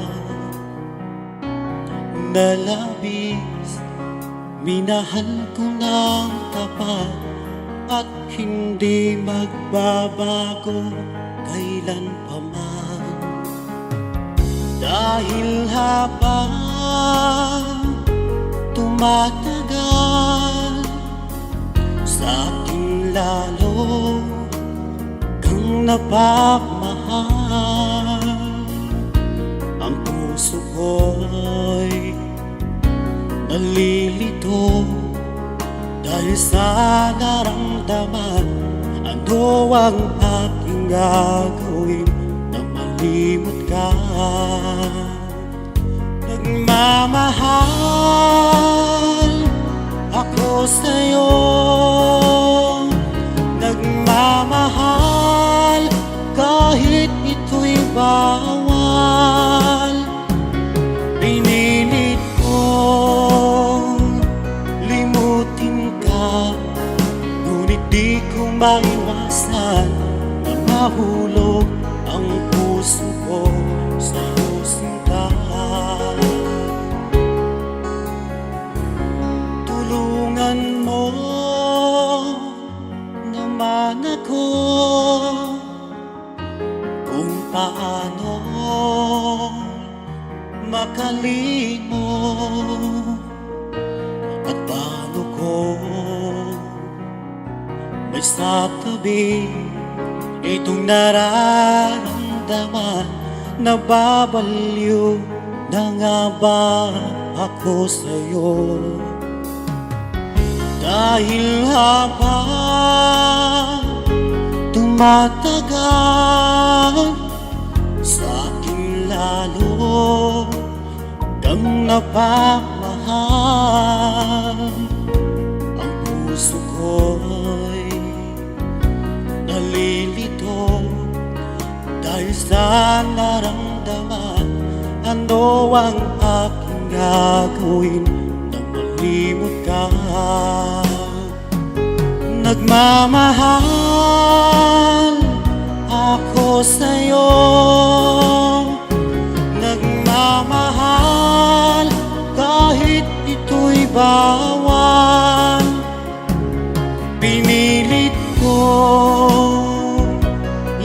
na labis. Minahal ko ng tapat at hindi magbabago kailanpaman. Dahil habang tumatagal, sa akin lalo kang napamahal. Ang puso ko'y nalilito dahil sa naramdaman. Ano ang aking gagawin na malimot ka? Nagmamahal ako sa'yo, nagmamahal kahit ito'y bawal. Pinilit kong limutin ka, ngunit di ko maiwasan na mahulog ang puso ko sa'yo, sinta. Tulungan mo naman ako kung paano makalimot at paano ko may sa tabi itong nararamdaman. Nababaliw na nga ba ako sa'yo? Dahil habang tumatagal, sa akin lalo kang napamahal. Ang puso ko'y nalilito dahil sa naramdaman. Ano ang aking gagawin na malimot ka? Nagmamahal ako sa'yo, nagmamahal kahit ito'y bawal. Pinilit ko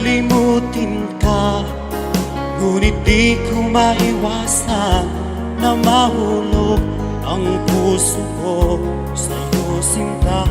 limutin ka, ngunit di ko maiwasan na mahulog ang puso ko sa'yo, sinta.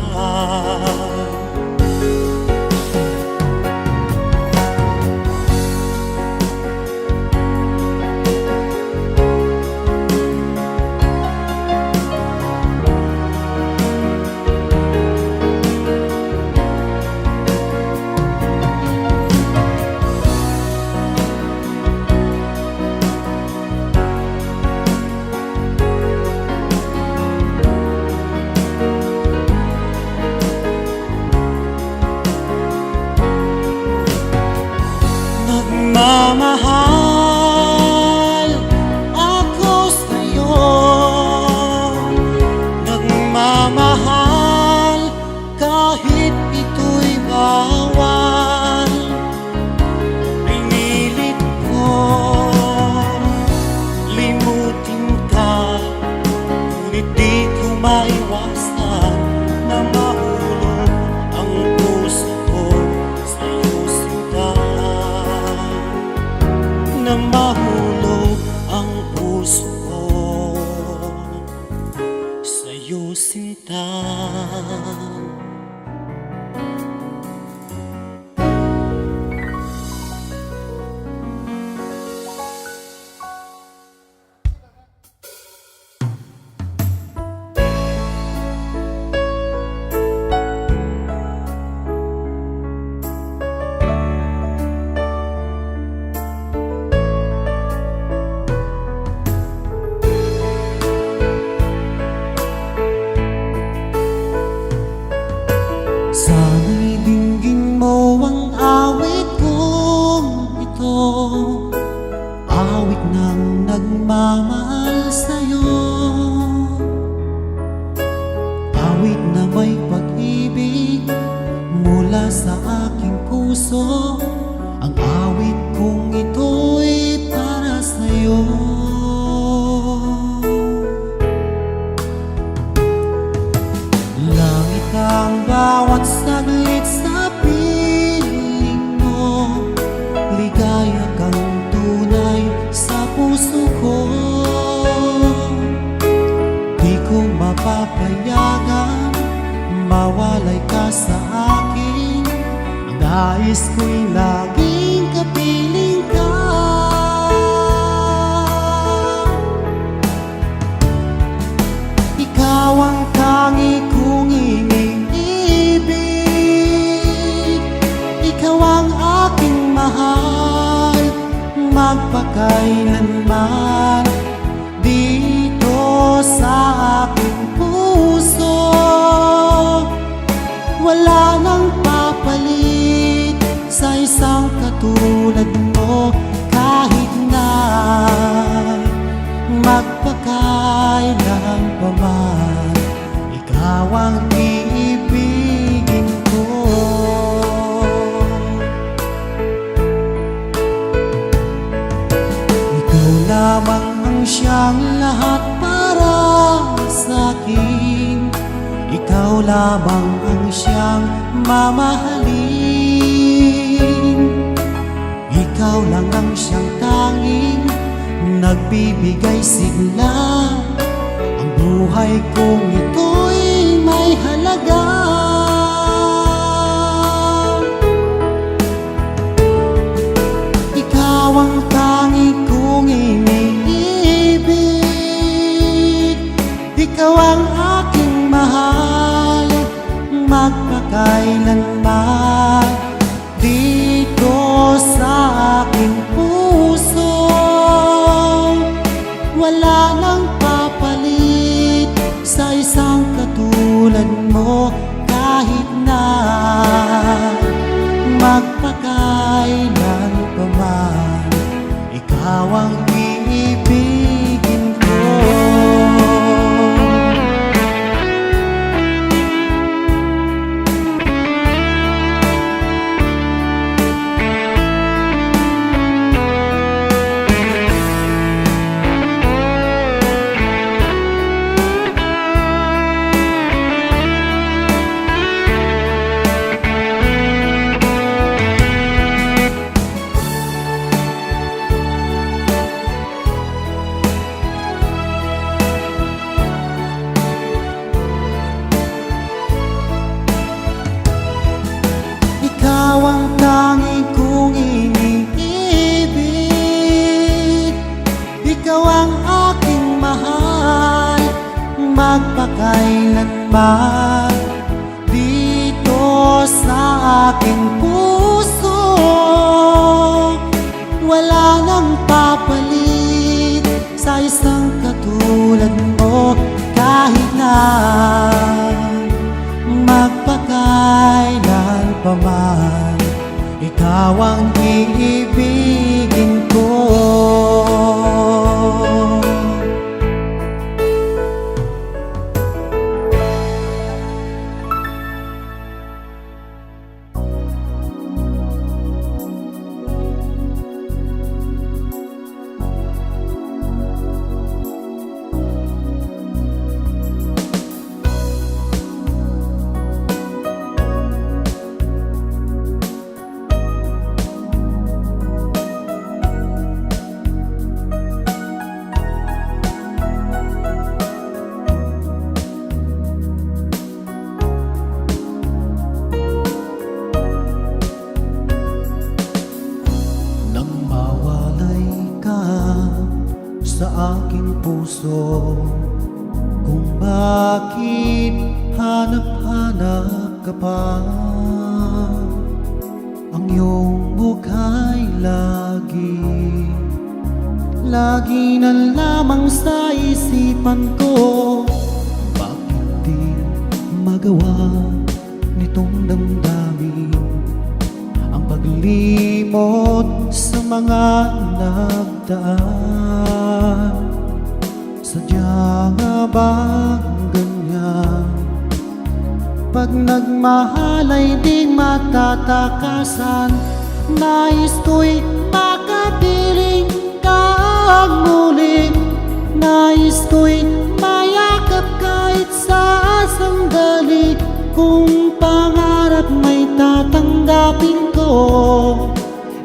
kita. Sana'y dinggin mo ang awit kong ito, awit ng nagmamahal sa'yo, awit na may pag-ibig mula sa aking puso. Ang awit kong ito'y para sa'yo. Langit ang bawat saglit sa piling mo, ligaya kang tunay sa puso ko. Di ko mapapayagan mawalay ka sa akin. Ang nais ko'y laging kapiling ka. Ikaw ang tangi kong iniibig, ikaw ang aking mahal, magpakailanman dito sa aking puso. Wala nang papalit sa isang katulad mo, kahit na magpakailan pa man, ikaw ang iibigin ko. Ikaw lamang ang siyang lahat para sa'kin, ikaw lamang ang siyang mamahalin. Ikaw lang ang siyang tanging nagbibigay sigla. Ang buhay kong ito'y may halaga. Ikaw ang tanging kong iniibig, ikaw ang aking mahal, magpakailanman dito sa aking puso. Wala nang papalit sa isang katulad mo, kahit na magpakailan pa man, ikaw ang iibigin ko. Ikaw ang tanging kong iniibig, ikaw ang aking mahal, magpakailanman dito sa aking puso. Wala nang papalit sa isang katulad mo, kahit na magpakailan pa man, ikaw ang iibigin ko. sa aking puso kung bakit hanap-hanap ka pa. Ang iyong mukha'y lagi na lamang sa isipan ko. Bakit di magawa nitong damdamin ang paglimot sa mga nagdaan? Sadya nga bang ganyan? Pag nagmahal ay di matatakasan. Nais ko'y makapiling kang muli. Nais ko'y mayakap kahit sa sandali. Kung pangarap may tatanggapin ko,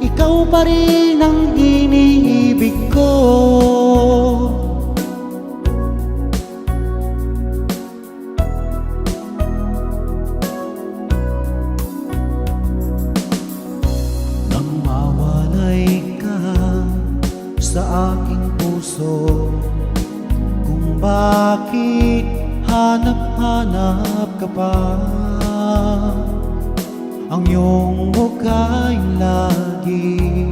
ikaw pa rin ang iniibig ko. Nang mawalay ka sa aking puso, kung bakit hanap-hanap ka pa. Ang iyong mukha'y lagi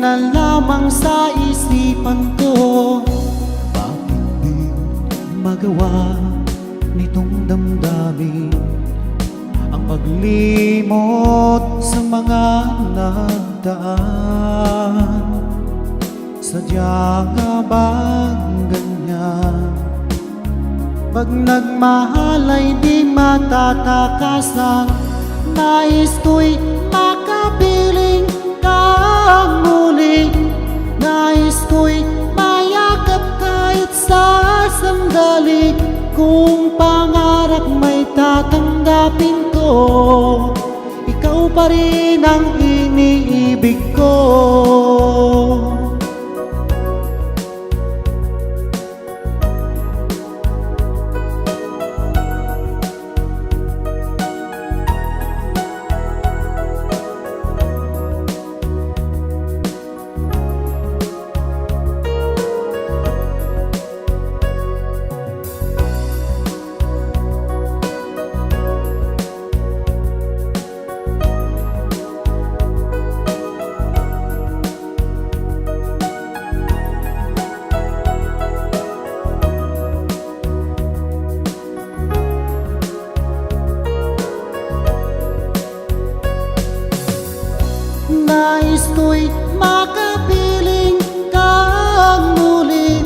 na lamang sa isipan ko. Bakit di magawa nitong damdamin ang paglimot sa mga nagdaan? Sadya nga bang ganyan? Pag nagmahal ay di matatakasan. Nais ko'y makapiling kang muli. Nais ko'y mayakap kahit sa sandali. Kung pangarap may tatanggapin ko, ikaw pa rin ang iniibig ko. Nais ko'y makapiling kang muli.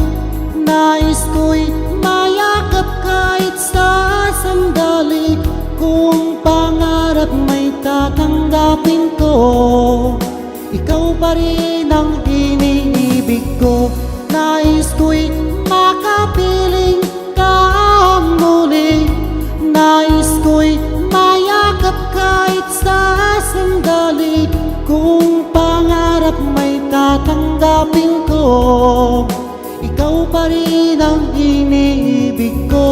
Nais ko'y mayakap kahit sa sandali. Kung pangarap may tatanggapin ko, ikaw pa rin ang iniibig ko. Nais ko'y makapiling kang muli. Nais ko'y mayakap kahit sa sandali. Kung pangarap may tatanggapin ko, ikaw pa rin ang iniibig ko.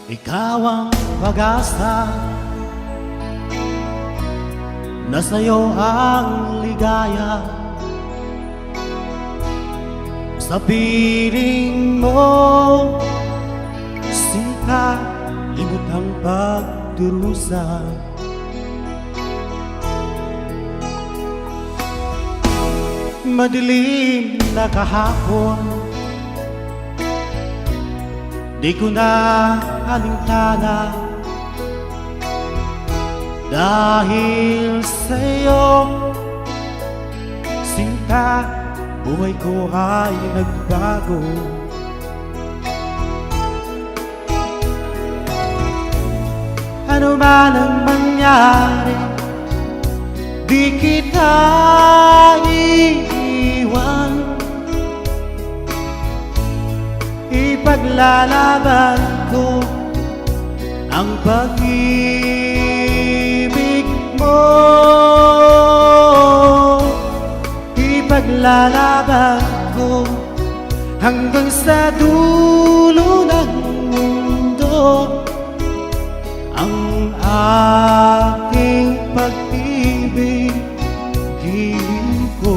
Ikaw ang pag-asa, na sa'yo ang ligaya. Sa piling mo, sinta, limot ang pagdurusa. Madilim na kahapon, di ko na alintana. Dahil sa'yo, sinta, buhay ko ay nagbago. Ano man ang mangyari, di kita iiwan. Ipaglalaban ko ang pag-ibig mo. Ipaglalaban ko hanggang sa dulo ng mundo ang aking pag-ibig, giliw ko.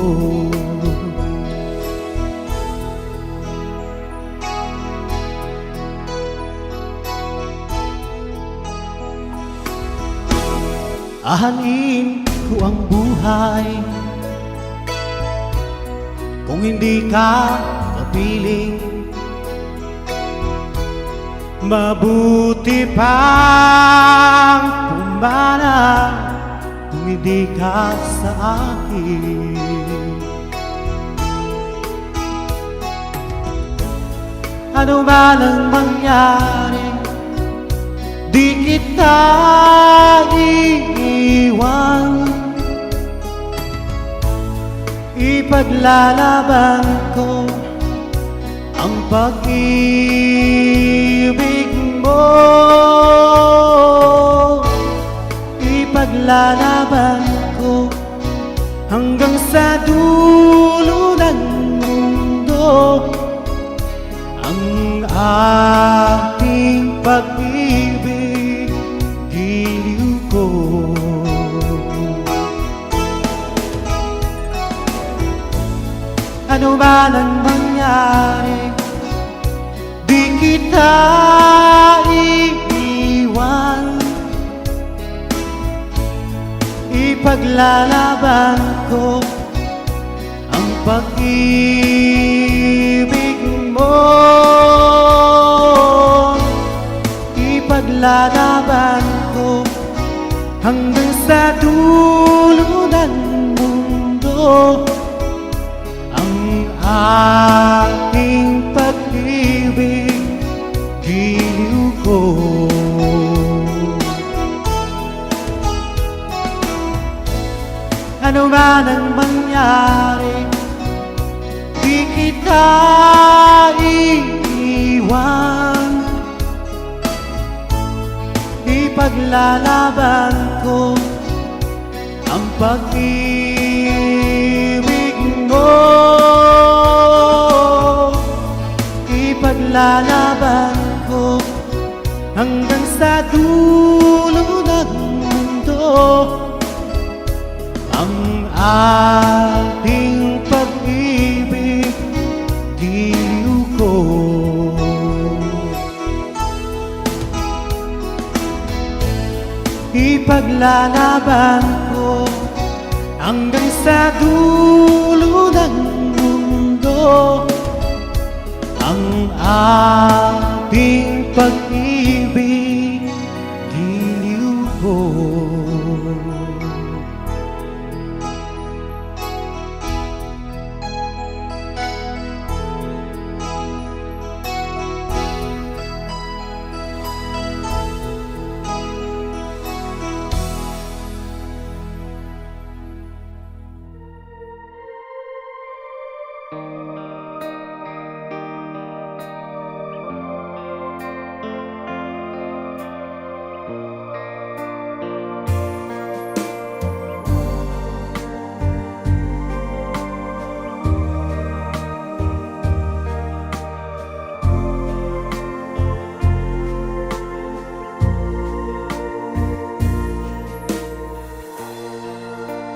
Ahalin ko ang buhay kung hindi ka kapiling. Mabuti pang pumana kung hindi ka sa akin. Ano man ang mangyari, di kita iiwan. Ipaglalaban ko ang pag-ibig mo. Ipaglalaban ko hanggang sa dulo ng mundo ang aking pag-ibig, giliw ko. Ano man ang mangyari, di kita iiwan. Ipaglalaban ko ang pag-ibig mo. Ipaglalaban ko hanggang sa dulo ng mundo ang aking pag-ibig, giliw ko. Ano man ang mangyari, di kita iiwan. Ipaglalaban ko ang pag-ibig mo. Ipaglalaban ko hanggang sa dulo ng mundo ang ating pag-ibig, giliw ko. Ipaglalaban ko hanggang sa dulo ng mundo ang ating pag-ibig, giliw ko.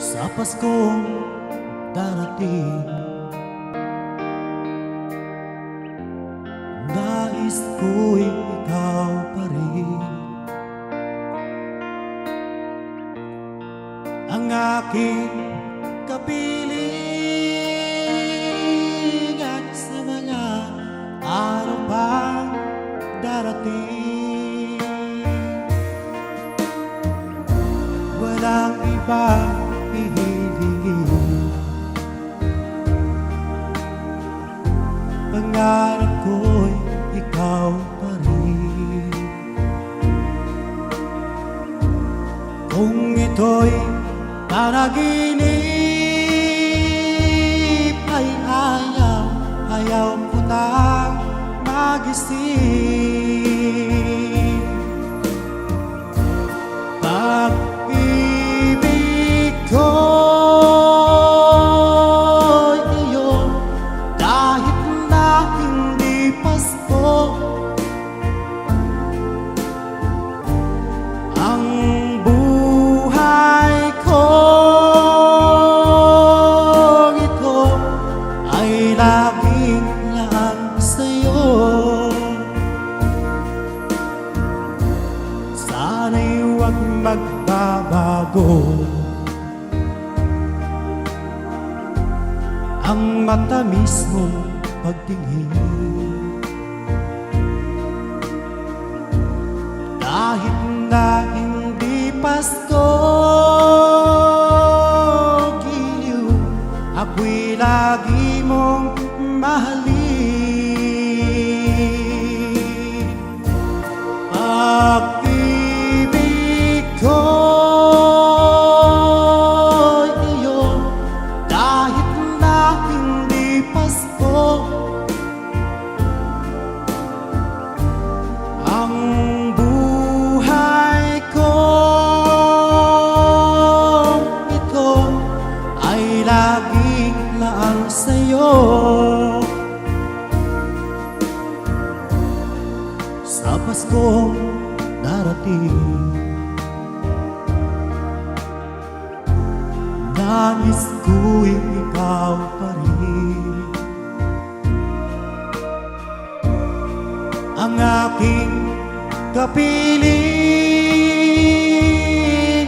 Sa Paskong darating, nais ko'y ikaw pa rin ang aking kapiling. At sa mga araw pang darating, walang ibang hihilingin alisin. Pag-ibig ko'y iyo, kahit na hindi Pasko. Ang buhay ko ito ay laging lang sa'yo. Sana'y huwag magbabago ang matamis mong pagtingin. Kahit na hindi Pasko, giliw, ako'y lagi mong mahalin. Pag-ibig ko'y iyo, kahit na hindi Pasko. Ang buhay ko ito ay laging lang sa'yo. Sa Paskong darating, nais ko'y ikaw pa rin ang aking kapiling,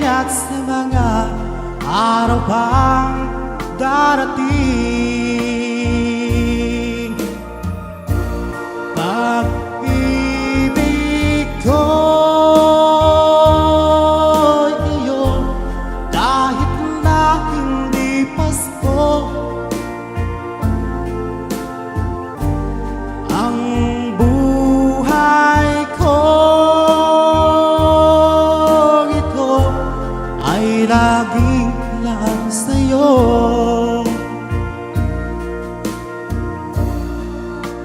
at sa mga araw pang darating. Pag-ibig ko'y iyo, kahit na hindi Pasko. Ang buhay ko ito ay laging lang sa'yo.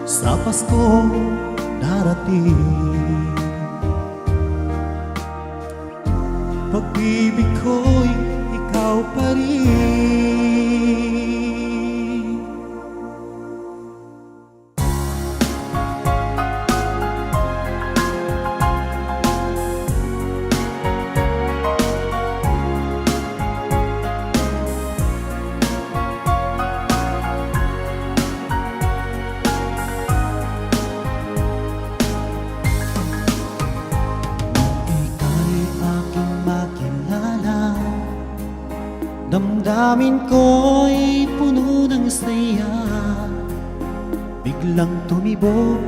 Sa Paskong darating, pag-ibig ko'y ikaw pa rin. Damdamin ko'y puno ng saya, biglang tumibok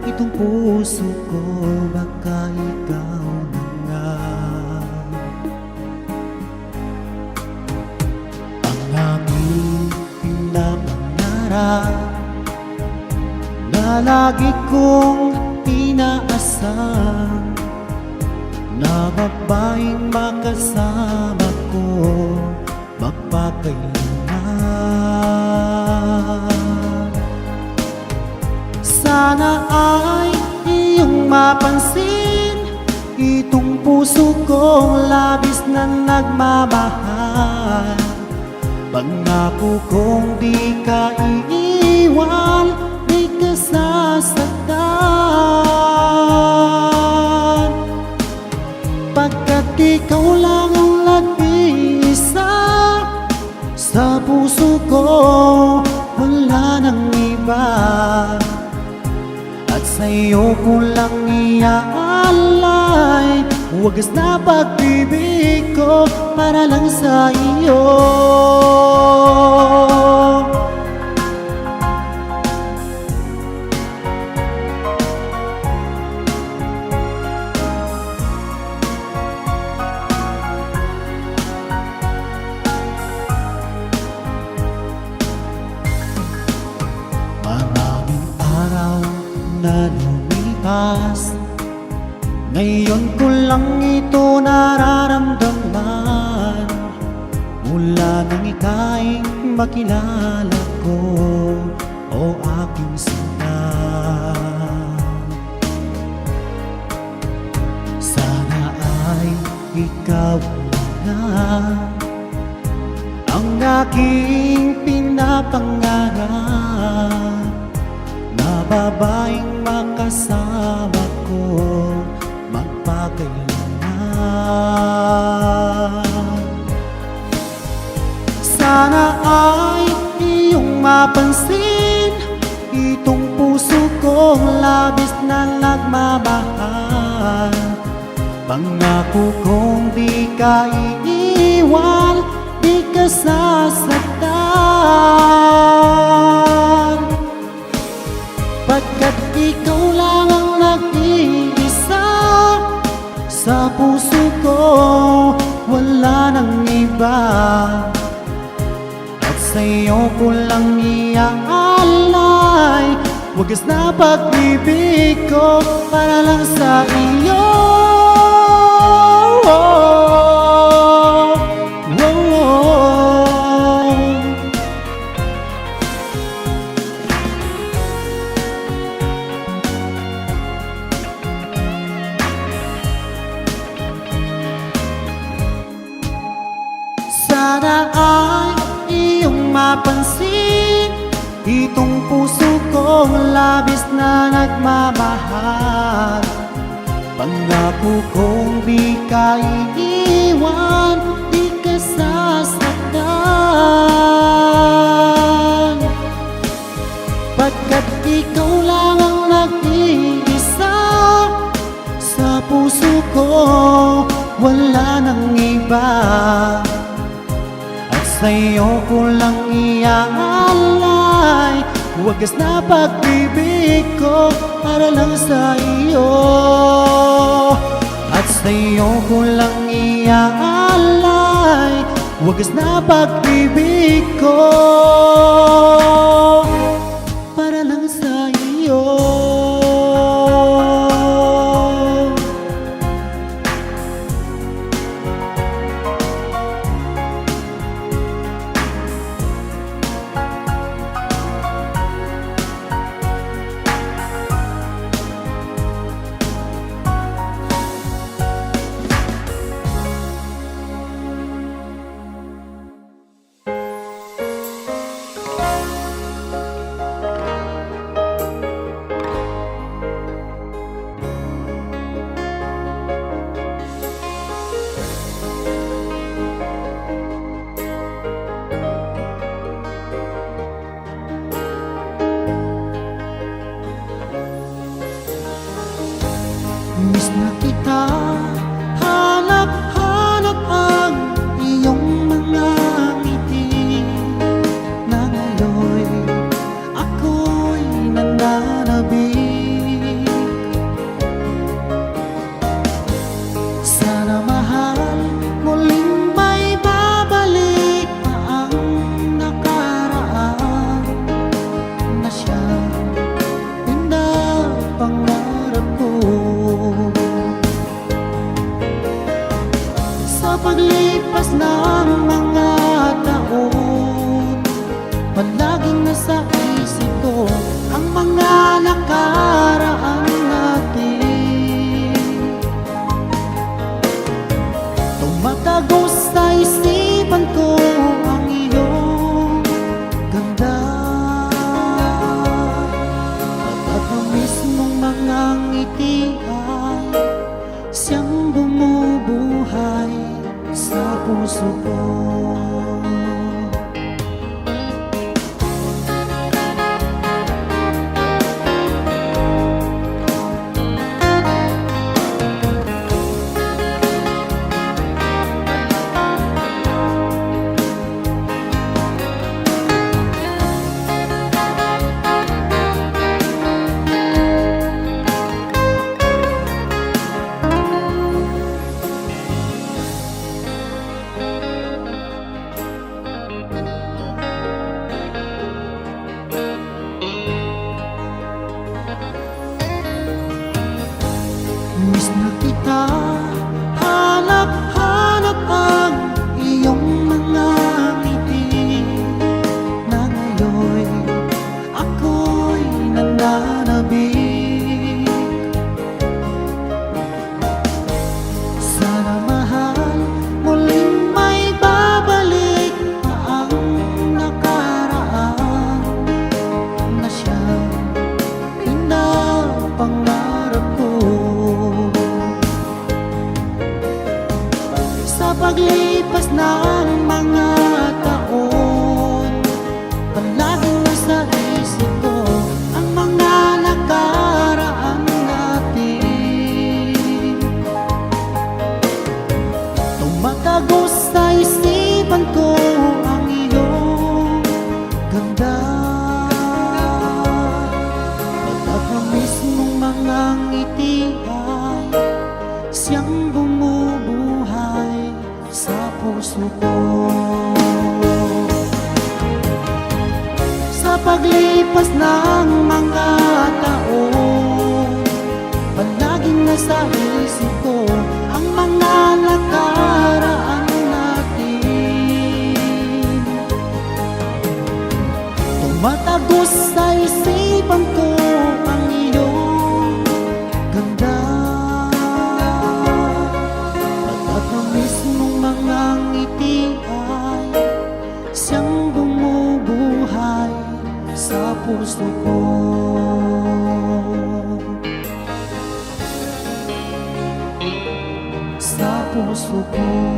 itong puso ko, baka ikaw na nga. Ang aking pinapangarap na lagi kong inaasam, na babaeng makasama ko magpakailanman. Sana ay iyong mapansin itong puso kong labis na nagmamahal. Pangako kong di ka iiwan, di ka sasaktan, pagkat ikaw lang ang nag-iisa sa puso ko, wala nang iba. At sa'yo ko lang iaalay wagas na pag-ibig ko para lang sa iyo. Maraming araw na lumipas, ngayon ko lang ito nararamdaman. Mula nang ika'y makilala ko, o aking sinta, ikaw na ang aking pinapangarap na babaeng makasama ko magpakailanman. Sana ay iyong mapansin itong puso kong labis na nagmamahal. Pangako kong di ka iiwan, di ka sasaktan, pagkat ikaw lang ang nag-iisa sa puso ko, wala nang iba. At sa'yo ko lang iaalay wagas na pag-ibig ko para lang sa iyo. Sana ay iyong mapansin itong puso kong labis na nagmamahal. Pangako kong di ka iiwan, di ka sasaktan, pagkat ikaw lang ang nag-iisa sa puso ko, wala nang iba. Sa'yo ko lang iaalay wagas na pag-ibig ko para lang sa iyo. At sa'yo ko lang iaalay wagas na pag-ibig ko para lang sa iyo. pangarap ko. Sa paglipas ng mga taon, palaging nasa isip ko ang mga nakaraan natin. Tumatagos sa isipan ko ang iyong ganda, pagkat ang mismong mga ngiti ay siyang bumubuhay sa puso ko. Sa paglipas ng mga taon, palaging nasa isip ko ang mga nakaraan natin. Tumatagos sa isipan ko ang iyong ganda, pagkat ang mismong mga ngiti ay siyang bumubuhay sa puso ko. Sa puso ko.